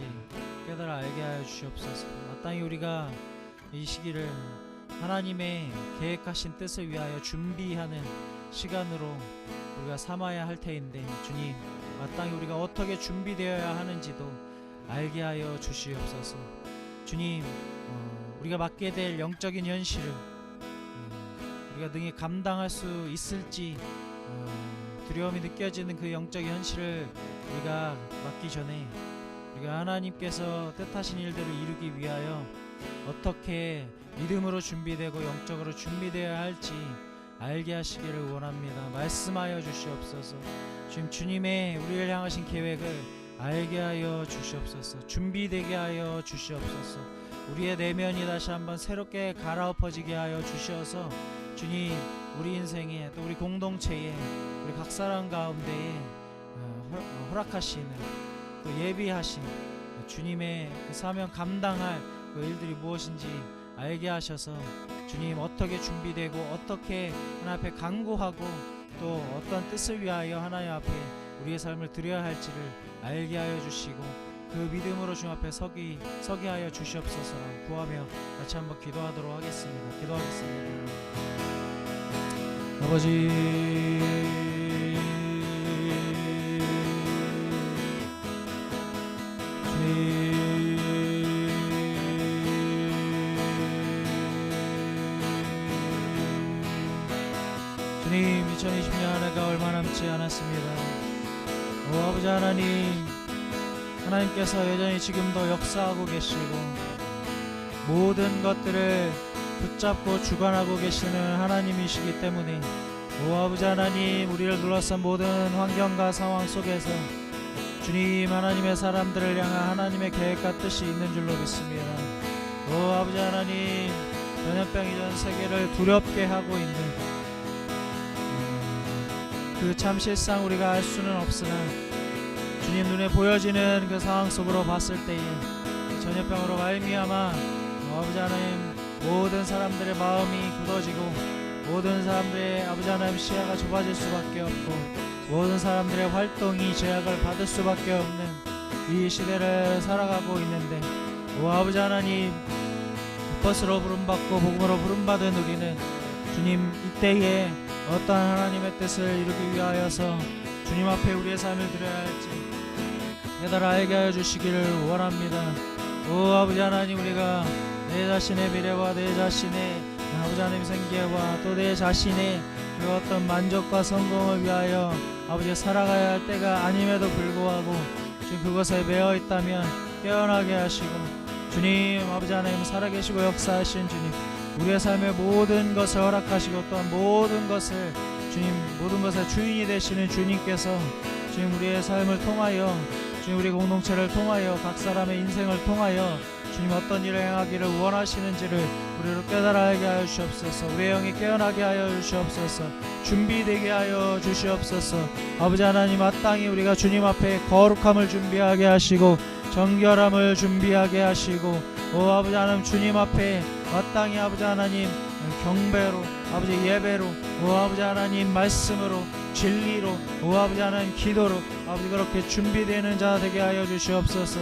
깨달아 알게 하여 주시옵소서. 마땅히 우리가 이 시기를 하나님의 계획하신 뜻을 위하여 준비하는 시간으로 우리가 삼아야 할 테인데, 주님 마땅히 우리가 어떻게 준비되어야 하는지도 알게 하여 주시옵소서. 주님 우리가 맡게 될 영적인 현실을 우리가 능히 감당할 수 있을지 두려움이 느껴지는 그 영적인 현실을 우리가 맡기 전에 우리가 하나님께서 뜻하신 일들을 이루기 위하여 어떻게 믿음으로 준비되고 영적으로 준비되어야 할지 알게 하시기를 원합니다. 말씀하여 주시옵소서. 지금 주님의 우리를 향하신 계획을 알게 하여 주시옵소서. 준비되게 하여 주시옵소서. 우리의 내면이 다시 한번 새롭게 갈아엎어지게 하여 주셔서 주님 우리 인생에, 또 우리 공동체에, 우리 각 사람 가운데에 허락하시는, 또 예비하신 주님의 그 사명 감당할 그 일들이 무엇인지 알게 하셔서 주님 어떻게 준비되고 어떻게 하나님 앞에 간구하고 또 어떤 뜻을 위하여 하나님 앞에 우리의 삶을 드려야 할지를 알게 하여 주시고, 그 믿음으로 주님 앞에 서게 하여 주시옵소서라 구하며 같이 한번 기도하도록 하겠습니다. 기도하겠습니다. 아버지 주님 2020년 한 해가 얼마 남지 않았습니다. 아버지 하나님께서 여전히 지금도 역사하고 계시고 모든 것들을 붙잡고 주관하고 계시는 하나님이시기 때문에 아버지 하나님, 우리를 둘러싼 모든 환경과 상황 속에서 주님 하나님의 사람들을 향한 하나님의 계획과 뜻이 있는 줄로 믿습니다. 아버지 하나님, 전염병이 전 세계를 두렵게 하고 있는 그 참 실상 우리가 알 수는 없으나 주님 눈에 보여지는 그 상황 속으로 봤을 때에 전염병으로 말미암아 아버지 하나님 모든 사람들의 마음이 굳어지고 모든 사람들의 아버지 하나님 시야가 좁아질 수밖에 없고 모든 사람들의 활동이 제약을 받을 수밖에 없는 이 시대를 살아가고 있는데 아버지 하나님, 것으로 부름받고 복음으로 부름받은 우리는 주님, 이때에 어떠한 하나님의 뜻을 이루기 위하여서 주님 앞에 우리의 삶을 드려야 할지 깨달아 알게 하여 주시기를 원합니다. 오 아버지 하나님, 우리가 내 자신의 미래와 내 자신의 아버지 하나님 생계와 또 내 자신의 그 어떤 만족과 성공을 위하여 아버지 살아가야 할 때가 아님에도 불구하고 주님 그것에 매여 있다면 깨어나게 하시고, 주님 아버지 하나님 살아계시고 역사하신 주님, 우리의 삶의 모든 것을 허락하시고 또한 모든 것을 주님 모든 것의 주인이 되시는 주님께서 주님 우리의 삶을 통하여 주님 우리 공동체를 통하여 각 사람의 인생을 통하여 주님 어떤 일을 행하기를 원하시는지를 우리로 깨달아 알게 하여 주시옵소서. 우리의 영이 깨어나게 하여 주시옵소서. 준비되게 하여 주시옵소서. 아버지 하나님, 마땅히 우리가 주님 앞에 거룩함을 준비하게 하시고 정결함을 준비하게 하시고, 오 아버지 하나님, 주님 앞에 마땅히 아버지 하나님 경배로 아버지 예배로 오 아버지 하나님 말씀으로 진리로 오 아버지 하나님 기도로 아버지 그렇게 준비되는 자 되게 하여 주시옵소서.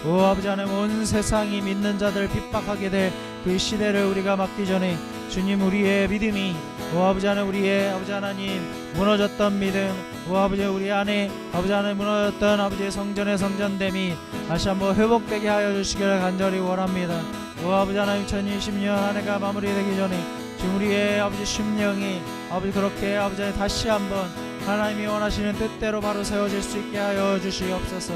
오 아버지 하나님, 온 세상이 믿는 자들을 핍박하게 될 그 시대를 우리가 맞기 전에 주님 우리의 믿음이 오 아버지 하나님, 우리의 아버지 하나님 무너졌던 믿음, 오 아버지 우리 안에 아버지 하나님 무너졌던 아버지의 성전의 성전됨이 다시 한번 회복되게 하여 주시기를 간절히 원합니다. 오 아버지 하나님, 2020년 한 해가 마무리되기 전에 지금 우리의 아버지 심령이 아버지 그렇게 아버지 하나님 다시 한번 하나님이 원하시는 뜻대로 바로 세워질 수 있게 하여 주시옵소서.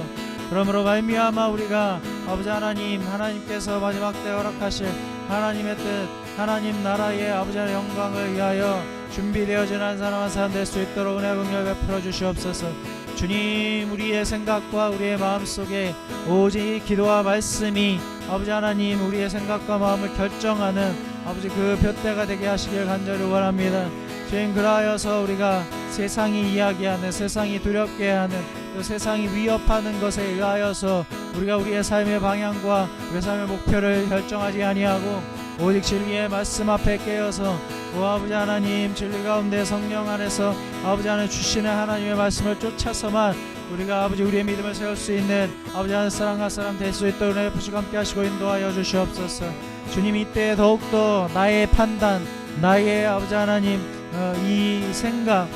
그러므로 말미암아 우리가 아버지 하나님, 하나님께서 마지막 때 허락하실 하나님의 뜻, 하나님 나라의 아버지 하나님 영광을 위하여 준비되어진 한 사람 한 사람 될 수 있도록 은혜 긍휼 베풀어 주시옵소서. 주님, 우리의 생각과 우리의 마음속에 오직 기도와 말씀이 아버지 하나님 우리의 생각과 마음을 결정하는 아버지 그 둯대가 되게 하시길 간절히 원합니다. 주님, 그러하여서 우리가 세상이 이야기하는, 세상이 두렵게 하는, 또 세상이 위협하는 것에 의하여서 우리가 우리의 삶의 방향과 우리의 삶의 목표를 결정하지 아니하고 오직 진리의 말씀 앞에 깨어서 오 아버지 하나님, 진리 가운데 성령 안에서 아버지 하나님 주시는 하나님의 말씀을 쫓아서만 우리가 아버지 우리의 믿음을 세울 수 있는 아버지 하나님 사랑과 사람 될 수 있도록 은혜 부시고 함께 하시고 인도하여 주시옵소서. 주님, 이때 더욱더 나의 판단, 나의 아버지 하나님 이 생각,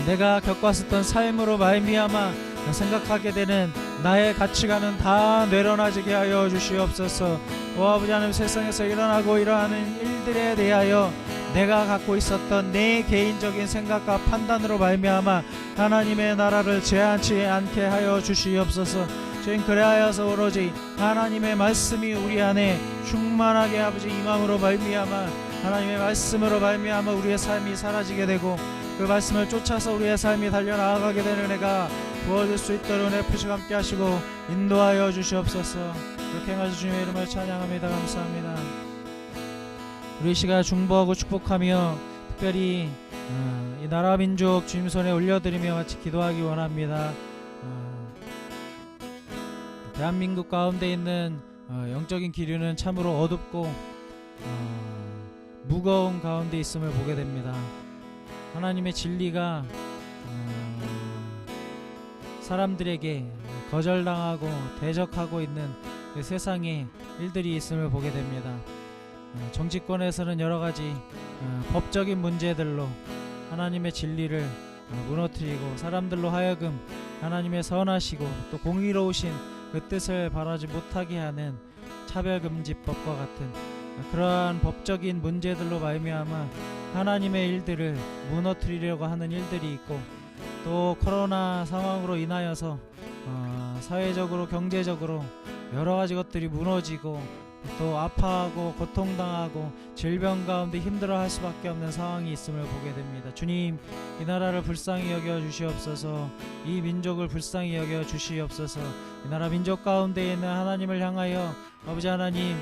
내가 겪었었던 삶으로 말미암아 생각하게 되는 나의 가치관은 다 내려놔지게 하여 주시옵소서. 오 아버지 하나님, 세상에서 일어나고 일어나는 일들에 대하여 내가 갖고 있었던 내 개인적인 생각과 판단으로 말미암아 하나님의 나라를 제한치 않게 하여 주시옵소서. 주님, 그래하여서 오로지 하나님의 말씀이 우리 안에 충만하게 아버지 임함으로 말미암아 하나님의 말씀으로 말미암아 우리의 삶이 사라지게 되고 그 말씀을 쫓아서 우리의 삶이 달려나가게 되는 은혜가 부어질 수 있도록 은혜 푸시고 함께 하시고 인도하여 주시옵소서. 그렇게 행하시 주님의 이름을 찬양합니다. 감사합니다. 우리 시간 중보하고 축복하며 특별히 이 나라 민족 주님 손에 올려드리며 같이 기도하기 원합니다. 대한민국 가운데 있는 영적인 기류는 참으로 어둡고 무거운 가운데 있음을 보게 됩니다. 하나님의 진리가 사람들에게 거절당하고 대적하고 있는 그 세상에 일들이 있음을 보게 됩니다. 정치권에서는 여러가지 법적인 문제들로 하나님의 진리를 무너뜨리고 사람들로 하여금 하나님의 선하시고 또 공의로우신 그 뜻을 바라지 못하게 하는 차별금지법과 같은 그러한 법적인 문제들로 말미암아 하나님의 일들을 무너뜨리려고 하는 일들이 있고, 또 코로나 상황으로 인하여서 사회적으로 경제적으로 여러 가지 것들이 무너지고 또 아파하고 고통당하고 질병 가운데 힘들어할 수밖에 없는 상황이 있음을 보게 됩니다. 주님, 이 나라를 불쌍히 여겨 주시옵소서. 이 민족을 불쌍히 여겨 주시옵소서. 이 나라 민족 가운데 있는 하나님을 향하여 아버지 하나님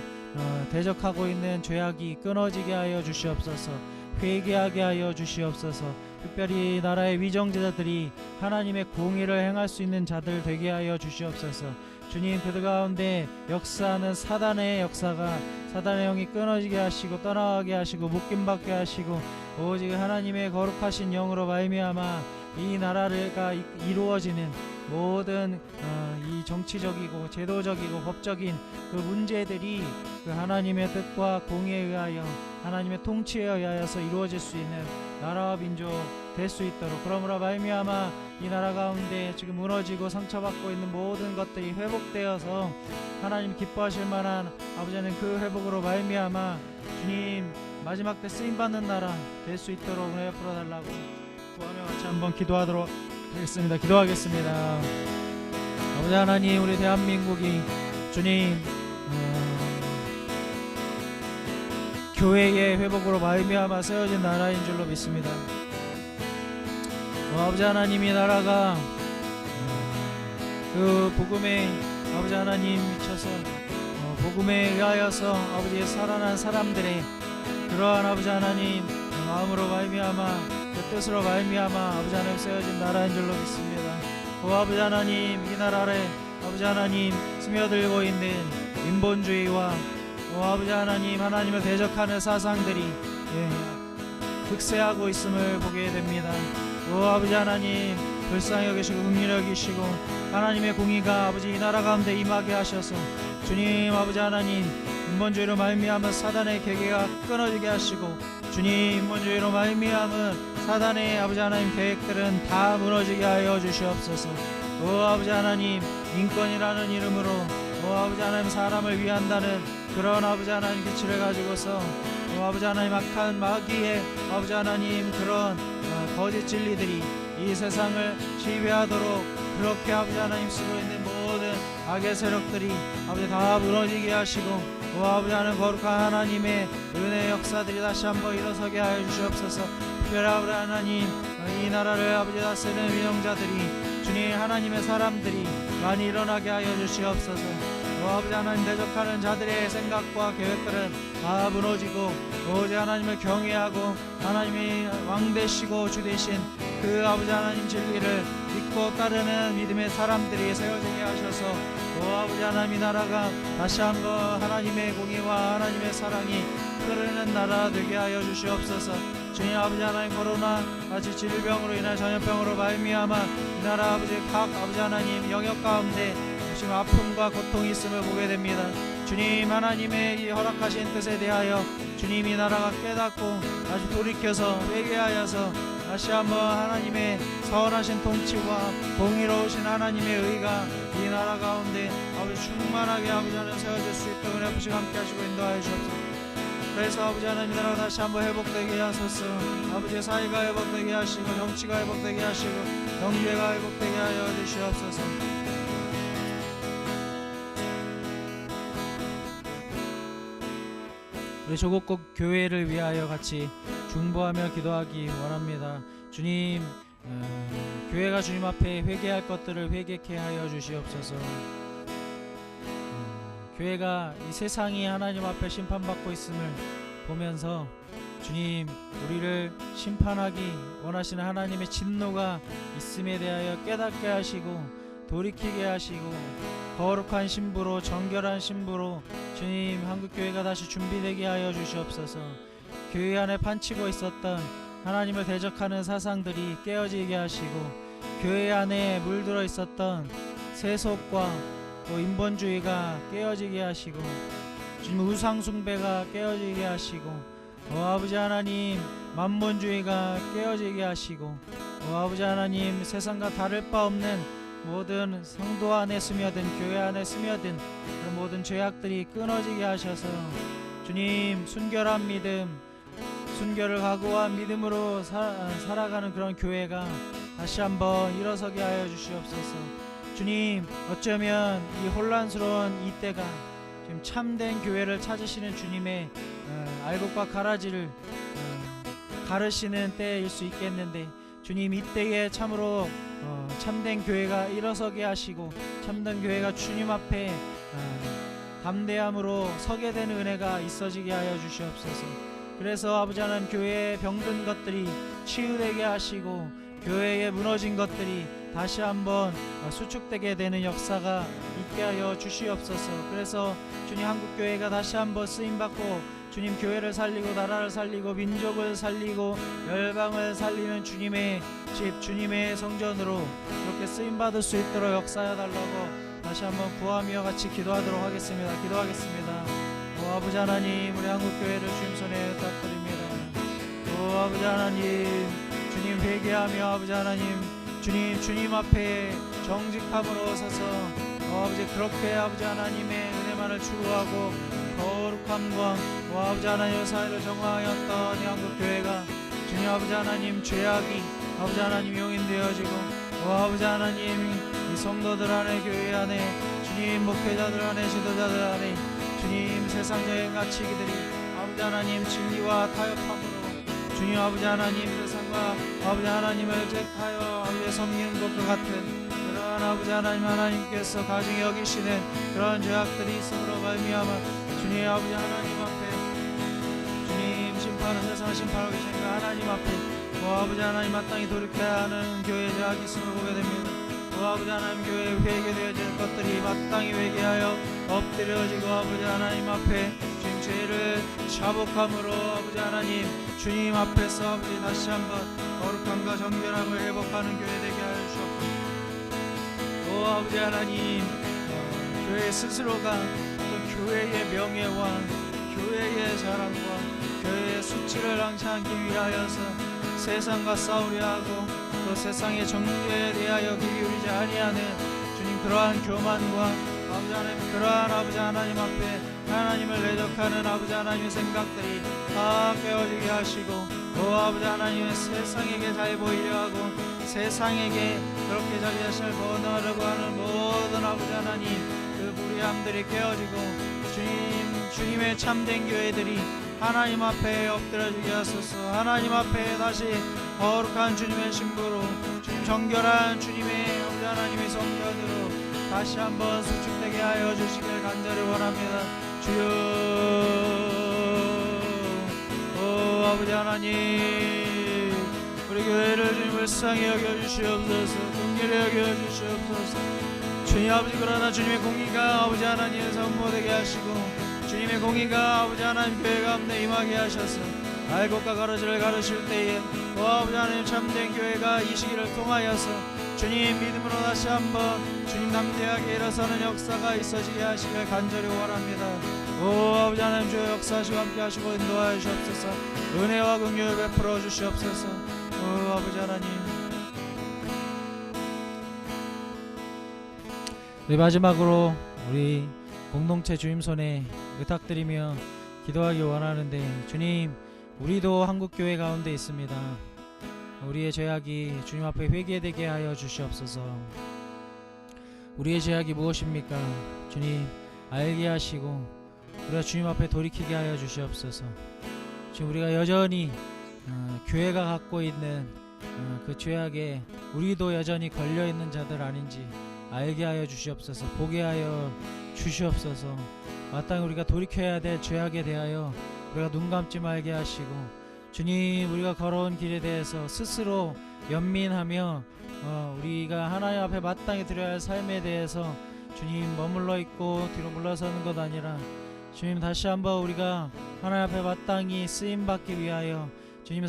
대적하고 있는 죄악이 끊어지게 하여 주시옵소서. 회개하게 하여 주시옵소서. 특별히 나라의 위정자들이 하나님의 공의를 행할 수 있는 자들 되게 하여 주시옵소서. 주님, 그들 가운데 역사하는 사단의 역사가 사단의 영이 끊어지게 하시고 떠나가게 하시고 묶임받게 하시고 오직 하나님의 거룩하신 영으로 말미암아 이 나라가 이루어지는 모든 이 정치적이고 제도적이고 법적인 그 문제들이 그 하나님의 뜻과 공의에 의하여 하나님의 통치에 의하여서 이루어질 수 있는 나라와 민족 될 수 있도록, 그러므로 말미암아 이 나라 가운데 지금 무너지고 상처받고 있는 모든 것들이 회복되어서 하나님 기뻐하실 만한 아버지는 그 회복으로 말미암아 주님 마지막 때 쓰임받는 나라 될 수 있도록 은혜 베풀어 달라고 구하며 같이 한번 기도하도록 하겠습니다. 기도하겠습니다. 아버지 하나님, 우리 대한민국이 주님 교회의 회복으로 말미암아 세워진 나라인 줄로 믿습니다. 아버지 하나님, 이 나라가 그 복음에 아버지 하나님 미쳐서 복음에 의하여서 아버지의 살아난 사람들의 그러한 아버지 하나님 마음으로 말미암아 그 뜻으로 말미암아 아버지 하나님 세워진 나라인 줄로 믿습니다. 아버지 하나님, 이 나라를 아버지 하나님 스며들고 있는 인본주의와 아버지 하나님 하나님을 대적하는 사상들이 득세하고 있음을 보게 됩니다. 아버지 하나님 불쌍히 여기시고 긍휼히 여기시고 하나님의 공의가 아버지 이 나라 가운데 임하게 하셔서 주님 아버지 하나님 인본주의로 말미암은 사단의 계계가 끊어지게 하시고 주님 인본주의로 말미암은 사단의 아버지 하나님 계획들은 다 무너지게 하여 주시옵소서. 아버지 하나님 인권이라는 이름으로 아버지 하나님 사람을 위한다는 그런 아버지 하나님 기치를 가지고서 아버지 하나님 악한 마귀의 아버지 하나님 그런 거짓 진리들이 이 세상을 지배하도록 그렇게 아버지 하나님 쓰고 있는 모든 악의 세력들이 아버지 다 무너지게 하시고 아버지 하나님 거룩한 하나님의 은혜의 역사들이 다시 한번 일어서게 하여 주시옵소서. 특별히 아버지 하나님 이 나라를 아버지 다스리는 위정자들이 주님 하나님의 사람들이 많이 일어나게 하여 주시옵소서. 아버지 하나님 대적하는 자들의 생각과 계획들은 다 무너지고 오직 하나님을 경외하고 하나님이 왕 되시고 주 되신 그 아버지 하나님 진리를 믿고 따르는 믿음의 사람들이 세워지게 하셔서 아버지 하나님 나라가 다시 한번 하나님의 공의와 하나님의 사랑이 흐르는 나라 되게 하여 주시옵소서. 주님 아버지 하나님 코로나 같이 질병으로 인한 전염병으로 말미암아 이 나라 아버지 각 아버지 하나님 영역 가운데 지금 아픔과 고통이 있음을 보게 됩니다. 주님 하나님의 이 허락하신 뜻에 대하여 주님 이 나라가 깨닫고 다시 돌이켜서 회개하여서 다시 한번 하나님의 선하신 통치와 공의로우신 하나님의 의가 이 나라 가운데 아버지 충만하게 아버지 하나님 세워질 수 있도록 은혜 부시 함께 하시고 인도하여 주옵소서. 그래서 아버지 하나님 나라가 다시 한번 회복되게 하소서. 아버지 사회가 회복되게 하시고 정치가 회복되게 하시고 경제가 회복되게 하여 주시옵소서. 우리 조국국 교회를 위하여 같이 중보하며 기도하기 원합니다. 주님 교회가 주님 앞에 회개할 것들을 회개케 하여 주시옵소서. 교회가 이 세상이 하나님 앞에 심판받고 있음을 보면서 주님 우리를 심판하기 원하시는 하나님의 진노가 있음에 대하여 깨닫게 하시고 돌이키게 하시고 거룩한 신부로 정결한 신부로 주님 한국교회가 다시 준비되게 하여 주시옵소서. 교회 안에 판치고 있었던 하나님을 대적하는 사상들이 깨어지게 하시고 교회 안에 물들어 있었던 세속과 또 인본주의가 깨어지게 하시고 주님 우상숭배가 깨어지게 하시고 아버지 하나님 만몬주의가 깨어지게 하시고 아버지 하나님 세상과 다를 바 없는 모든 성도 안에 스며든 교회 안에 스며든 그런 모든 죄악들이 끊어지게 하셔서 주님 순결한 믿음 순결을 각오한 믿음으로 살아가는 그런 교회가 다시 한번 일어서게 하여 주시옵소서. 주님 어쩌면 이 혼란스러운 이때가 지금 참된 교회를 찾으시는 주님의 알곡과 가라지를 가르시는 때일 수 있겠는데 주님 이때에 참으로 참된 교회가 일어서게 하시고 참된 교회가 주님 앞에 담대함으로 서게 되는 은혜가 있어지게 하여 주시옵소서. 그래서 아버지 하나님 교회에 병든 것들이 치유되게 하시고 교회에 무너진 것들이 다시 한번 수축되게 되는 역사가 있게 하여 주시옵소서. 그래서 주님 한국교회가 다시 한번 쓰임받고 주님 교회를 살리고 나라를 살리고 민족을 살리고 열방을 살리는 주님의 집 주님의 성전으로 그렇게 쓰임받을 수 있도록 역사해 달라고 다시 한번 구하며 같이 기도하도록 하겠습니다. 기도하겠습니다. 아버지 하나님, 우리 한국교회를 주님 손에 부탁드립니다. 아버지 하나님, 주님 회개하며 아버지 하나님, 주님 앞에 정직함으로 서서 아버지 그렇게 아버지 하나님의 은혜만을 추구하고 거룩함과 아버지 하나님의 사회를 정화하였던 이 한국교회가 주님 아버지 하나님 죄악이 아버지 하나님 용인되어지고 아버지 하나님 이 성도들 안에, 교회 안에, 주님 목회자들 안에, 지도자들 안에 주님 세상적인 가치들이 아버지 하나님 진리와 타협함으로 주님 아버지 하나님 세상과 아버지 하나님을 택하여 아버지 섬기는 것과 같은 그러한 아버지 하나님께서 가증히 여기시는 그러한 죄악들이 있음으로 말미암아 주님 아버지 하나님 앞에 주님 심판은 세상 심판하고 계신 그 하나님 앞에 아버지 하나님 마땅히 돌이켜야 하는 교회의 죄악이 있음을 보게 됩니다. 아버지 하나님 교회에 회개되어질 것들이 마땅히 회개하여 엎드려지고 아버지 하나님 앞에 주님 죄를 자복함으로 아버지 하나님 주님 앞에서 아버지 다시 한번 거룩함과 정결함을 회복하는 교회 되게 하여 주옵소서. 아버지 하나님 교회 스스로가 또 교회의 명예와 교회의 자랑과 교회의 수치를 앙상하기 위하여서 세상과 싸우려 하고 또 세상의 정죄에 대하여 귀 기울이지 아니하는 주님 그러한 교만과 아버지 하나님 그러한 아버지 하나님 앞에 하나님을 대적하는 아버지 하나님의 생각들이 다 깨어지게 하시고 아버지 하나님의 세상에게 잘 보이려 하고 세상에게 그렇게 자기 자신을 번호하려고 하는 모든 아버지 하나님 그 무리함들이 깨어지고 주님의 참된 교회들이 하나님 앞에 엎드려지게 하소서. 하나님 앞에 다시 거룩한 주님의 신부로 주님 정결한 주님의 아버지 하나님의 성전으로 다시 한번 수축되게 하여 주시길 간절히 원합니다. 주여 아버지 하나님 우리 교회를 주님 불쌍히 여겨주시옵소서. 긍휼히 여겨주시옵소서. 주님 아버지 그러나 주님의 공의가 아버지 하나님의 선포되게 하시고 주님의 공의가 아버지 하나님 교회 가운데 임하게 하셔서 알곡과 가르치를 가르칠 때에 아버지 하나님 참된 교회가 이 시기를 통하여서 주님 믿음으로 다시 한번 주님 담대하게 일어서는 역사가 있어지게 하시길 간절히 원합니다. 아버지 하나님 주의 역사하시고 함께 하시고 인도하여 주옵소서. 은혜와 긍휼을 베풀어 주시옵소서. 아버지 하나님 우리 마지막으로 우리 공동체 주님 손에 의탁드리며 기도하기 원하는데 주님 우리도 한국교회 가운데 있습니다. 우리의 죄악이 주님 앞에 회개되게 하여 주시옵소서. 우리의 죄악이 무엇입니까? 주님 알게 하시고 우리가 주님 앞에 돌이키게 하여 주시옵소서. 지금 우리가 여전히 교회가 갖고 있는 그 죄악에 우리도 여전히 걸려있는 자들 아닌지 알게 하여 주시옵소서. 보게 하여 주시옵소서. 마땅히 우리가 돌이켜야 될 죄악에 대하여 우리가 눈 감지 말게 하시고 주님 우리가 걸어온 길에 대해서 스스로 연민하며 우리가 하나님 앞에 마땅히 드려야 할 삶에 대해서 주님 머물러 있고 뒤로 물러서는 것 아니라 주님 다시 한번 우리가 하나님 앞에 마땅히 쓰임받기 위하여 주님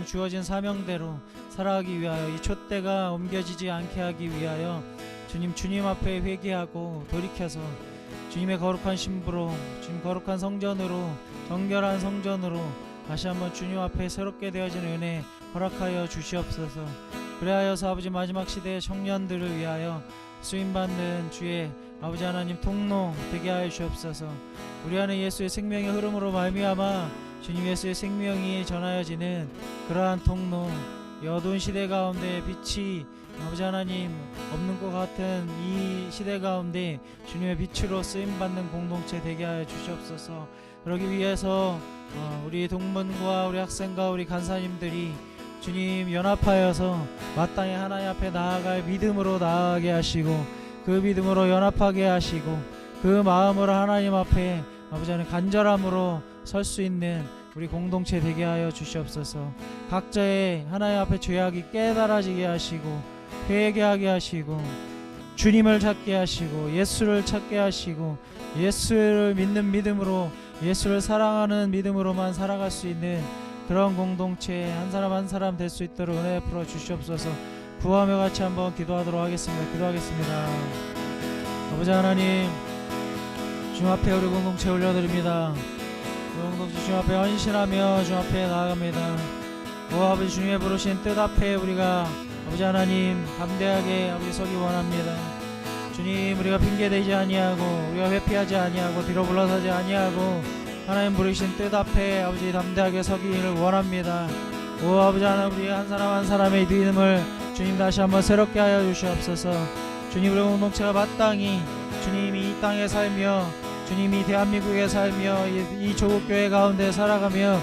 주어진 사명대로 살아가기 위하여 이 촛대가 옮겨지지 않게 하기 위하여 주님 앞에 회개하고 돌이켜서 주님의 거룩한 신부로 주님 거룩한 성전으로 정결한 성전으로 다시 한번 주님 앞에 새롭게 되어진 은혜 허락하여 주시옵소서. 그래하여서 아버지 마지막 시대의 청년들을 위하여 쓰임받는 주의 아버지 하나님 통로 되게 하여 주옵소서. 우리 안에 예수의 생명의 흐름으로 말미암아 주님 예수의 생명이 전하여지는 그러한 통로 이 어두운 시대 가운데 빛이 아버지 하나님 없는 것 같은 이 시대 가운데 주님의 빛으로 쓰임받는 공동체 되게 하여 주시옵소서. 그러기 위해서 우리 동문과 우리 학생과 우리 간사님들이 주님 연합하여서 마땅히 하나님 앞에 나아갈 믿음으로 나아가게 하시고 그 믿음으로 연합하게 하시고 그 마음으로 하나님 앞에 아버지 하나님 간절함으로 설 수 있는 우리 공동체 되게 하여 주시옵소서. 각자의 하나님 앞에 죄악이 깨달아지게 하시고 회개하게 하시고 주님을 찾게 하시고 예수를 찾게 하시고 예수를 믿는 믿음으로 예수를 사랑하는 믿음으로만 살아갈 수 있는 그런 공동체 한 사람 한 사람 될 수 있도록 은혜 풀어 주시옵소서. 구하며 같이 한번 기도하도록 하겠습니다. 기도하겠습니다. 아버지 하나님 주님 앞에 우리 공동체 올려드립니다. 우리 공동체 주님 앞에 헌신하며 주님 앞에 나아갑니다. 오 아버지, 주님의 부르신 뜻 앞에 우리가 아버지 하나님 담대하게 아버지 서기 원합니다. 주님, 우리가 핑계대지 아니하고 우리가 회피하지 아니하고 뒤로 물러서지 아니하고 하나님 부르신 뜻 앞에 아버지 담대하게 서기를 원합니다. 오 아버지 하나님, 우리 한 사람 한 사람의 믿음을 주님 다시 한번 새롭게 하여 주시옵소서. 주님, 우리 공동체가 마땅히 주님이 이 땅에 살며 주님이 대한민국에 살며 이 조국 교회 가운데 살아가며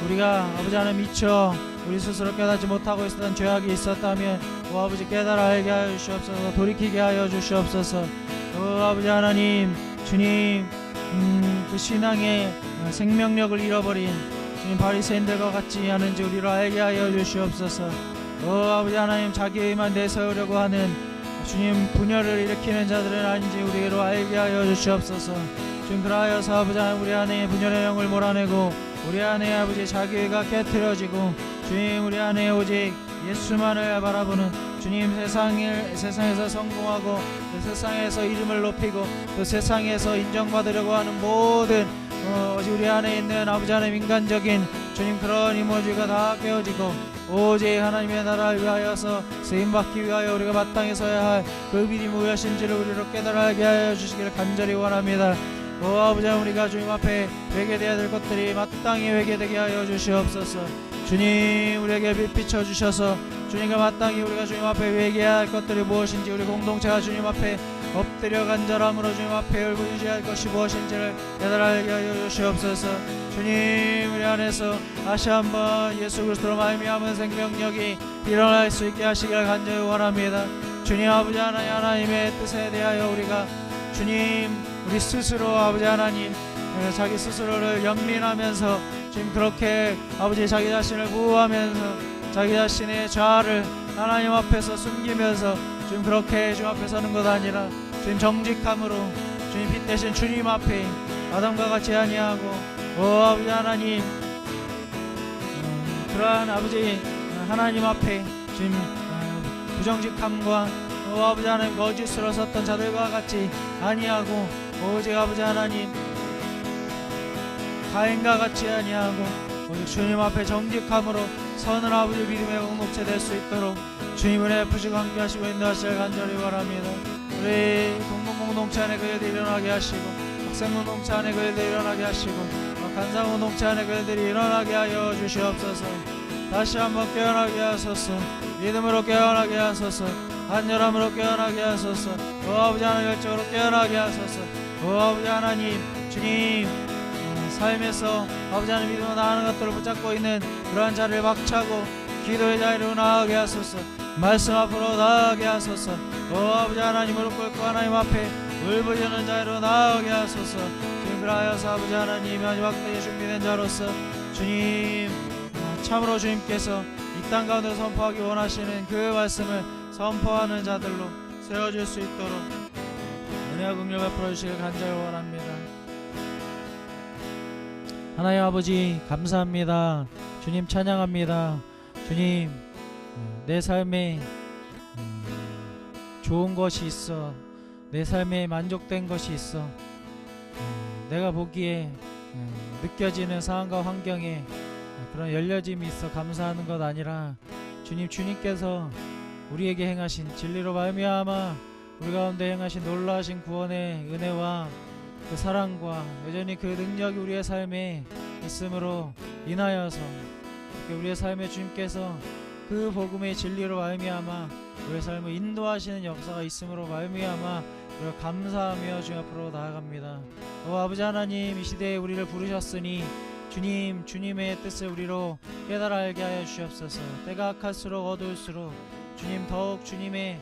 우리가 아버지 하나님 미처 우리 스스로 깨닫지 못하고 있었던 죄악이 있었다면 오 아버지 깨달아 알게 하여 주시옵소서. 돌이키게 하여 주시옵소서. 오 아버지 하나님, 주님 그 신앙의 생명력을 잃어버린 주님 바리새인들과 같지 않은지 우리를 알게 하여 주시옵소서. 오 아버지 하나님, 자기에만 내세우려고 하는 주님 분열을 일으키는 자들은 아닌지 우리로 알게 하여 주시옵소서. 주님, 그러하여서 아버지 하나님, 우리 안에 분열의 영을 몰아내고 우리 안에 아버지 자기가 깨트려지고 주님, 우리 안에 오직 예수만을 바라보는 주님, 세상에서 성공하고 그 세상에서 이름을 높이고 그 세상에서 인정받으려고 하는 모든 우리 안에 있는 아버지 하나님 인간적인 주님 그런 이모지가 다 깨어지고 오직 하나님의 나라를 위하여서 쓰임받기 위하여 우리가 마땅히 서야 할 그 믿음이 무엇인지를 우리로 깨달게 하여 주시기를 간절히 원합니다. 오 아버지 하나님, 우리가 주님 앞에 회개되어야 될 것들이 마땅히 회개되게 하여 주시옵소서. 주님, 우리에게 빛 비춰주셔서 주님과 마땅히 우리가 주님 앞에 회개해야 할 것들이 무엇인지 우리 공동체가 주님 앞에 엎드려 간절함으로 주님 앞에 울부짖어야 할 것이 무엇인지를 깨달게 하여 주시옵소서. 주님, 우리 안에서 다시 한번 예수 그리스도로 말미암은 생명력이 일어날 수 있게 하시기를 간절히 원합니다. 주님 아버지 하나님의 뜻에 대하여 우리가 주님 우리 스스로 아버지 하나님 자기 스스로를 연민하면서 주님 그렇게 아버지 자기 자신을 보호하면서 자기 자신의 죄를 하나님 앞에서 숨기면서 주님 그렇게 주님 앞에 서는 것 아니라 주님 정직함으로 주님 빛 대신 주님 앞에 아담과 같이 아니하고 오 아버지 하나님 그러한 아버지 하나님 앞에 주님 부정직함과 오 아버지 하나님 거짓으로 섰던 자들과 같이 아니하고 오직 아버지 하나님 가인과 같이 아니하고 오직 주님 앞에 정직함으로 서는 아버지 믿음의 공동체 될 수 있도록 주님을 애프시고 함께하시고 인도하시길 간절히 바랍니다. 우리 동문공동체 안에 그들이 일어나게 하시고 학생공동체 안에 그들이 일어나게 하시고 간사공동체 안에 그들이 일어나게 하여 주시옵소서. 다시 한번 깨어나게 하소서. 믿음으로 깨어나게 하소서. 간절함으로 깨어나게 하소서. 오 아버지 하나님, 열정으로 깨어나게 하소서. 오 아버지 하나님, 주님 삶에서 아버지 하나님 믿음으로 나아가는 것들을 붙잡고 있는 그러한 자를 박차고 기도의 자리로 나아가게 하소서. 말씀 앞으로 나아가게 하소서. 오 아버지 하나님, 무릎 꿇고 하나님 앞에 울부짖는 자리로 나아가게 하소서. 주님, 그러하여서 아버지 하나님 마지막 때에 준비된 자로서 주님 참으로 주님께서 이 땅 가운데 선포하기 원하시는 그 말씀을 선포하는 자들로 세워질 수 있도록 은혜와 긍휼 베풀어 주시길 간절히 원합니다. 하나님 아버지 감사합니다. 주님 찬양합니다. 주님 내 삶에 좋은 것이 있어, 내 삶에 만족된 것이 있어, 내가 보기에 느껴지는 상황과 환경에 그런 열려짐이 있어 감사하는 것 아니라 주님께서 우리에게 행하신 진리로 말미암아 우리 가운데 행하신 놀라우신 구원의 은혜와 그 사랑과 여전히 그 능력이 우리의 삶에 있음으로 인하여서 우리의 삶에 주님께서 그 복음의 진리로 말미암아 우리의 삶을 인도하시는 역사가 있음으로 말미암아 우리가 감사하며 주님 앞으로 나아갑니다. 오 아버지 하나님, 이 시대에 우리를 부르셨으니 주님의 뜻을 우리로 깨달아 알게 하여 주시옵소서. 때가 악할수록 어두울수록 주님 더욱 주님의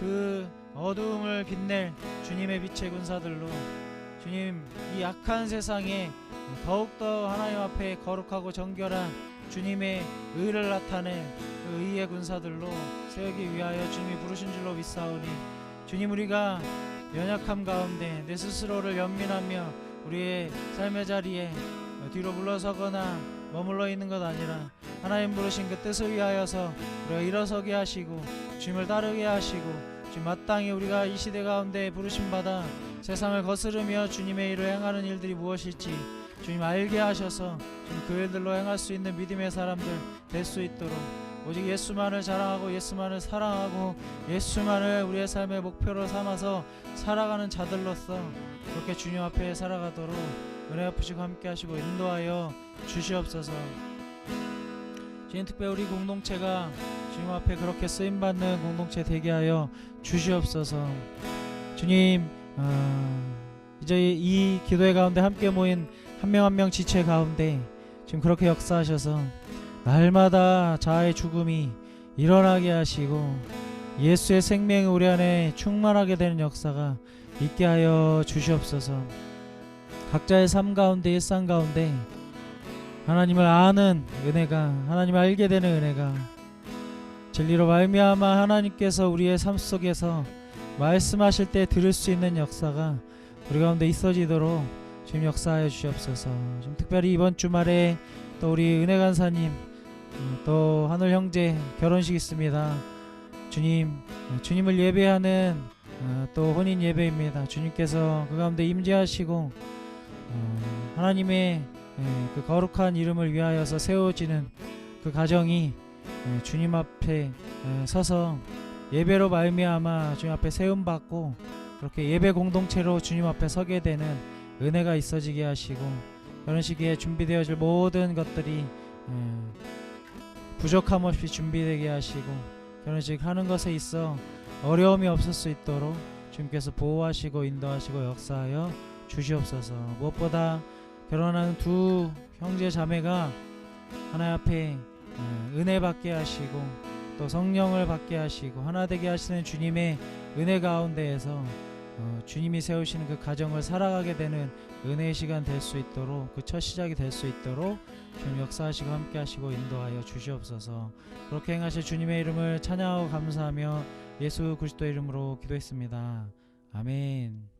그 어두움을 빛낼 주님의 빛의 군사들로 주님 이 악한 세상에 더욱더 하나님 앞에 거룩하고 정결한 주님의 의를 나타낼 그 의의 군사들로 세우기 위하여 주님이 부르신 줄로 믿사오니 주님, 우리가 연약함 가운데 내 스스로를 연민하며 우리의 삶의 자리에 뒤로 물러서거나 머물러 있는 것 아니라 하나님 부르신 그 뜻을 위하여서 우리가 일어서게 하시고 주님을 따르게 하시고 주님 마땅히 우리가 이 시대 가운데 부르심 받아 세상을 거스르며 주님의 일을 행하는 일들이 무엇일지 주님 알게 하셔서 주님 그 일들로 행할 수 있는 믿음의 사람들 될 수 있도록 오직 예수만을 자랑하고 예수만을 사랑하고 예수만을 우리의 삶의 목표로 삼아서 살아가는 자들로서 그렇게 주님 앞에 살아가도록 은혜 아프시고 함께 하시고 인도하여 주시옵소서. 주님 특별히 우리 공동체가 주님 앞에 그렇게 쓰임받는 공동체 되게 하여 주시옵소서. 주님 이제 이 기도회 가운데 함께 모인 한 명 한 명 지체 가운데 지금 그렇게 역사하셔서 날마다 자아의 죽음이 일어나게 하시고 예수의 생명이 우리 안에 충만하게 되는 역사가 있게 하여 주시옵소서. 각자의 삶 가운데 일상 가운데 하나님을 아는 은혜가 하나님을 알게 되는 은혜가 진리로 말미암아 하나님께서 우리의 삶 속에서 말씀하실 때 들을 수 있는 역사가 우리 가운데 있어지도록 주님 역사하여 주시옵소서. 좀 특별히 이번 주말에 또 우리 은혜 간사님 또 하늘 형제 결혼식 있습니다. 주님을 예배하는 또 혼인 예배입니다. 주님께서 그 가운데 임재하시고 하나님의 그 거룩한 이름을 위하여서 세워지는 그 가정이 주님 앞에 서서 예배로 말미암아 주님 앞에 세움받고 그렇게 예배 공동체로 주님 앞에 서게 되는 은혜가 있어지게 하시고 결혼식에 준비되어질 모든 것들이 부족함 없이 준비되게 하시고 결혼식 하는 것에 있어 어려움이 없을 수 있도록 주님께서 보호하시고 인도하시고 역사하여 주시옵소서. 무엇보다 결혼하는 두 형제 자매가 하나님 앞에 은혜 받게 하시고 또 성령을 받게 하시고 하나 되게 하시는 주님의 은혜 가운데에서 주님이 세우시는 그 가정을 살아가게 되는 은혜의 시간 될 수 있도록 그 첫 시작이 될 수 있도록 주님 역사하시고 함께 하시고 인도하여 주시옵소서. 그렇게 행하실 주님의 이름을 찬양하고 감사하며 예수 그리스도의 이름으로 기도했습니다. 아멘.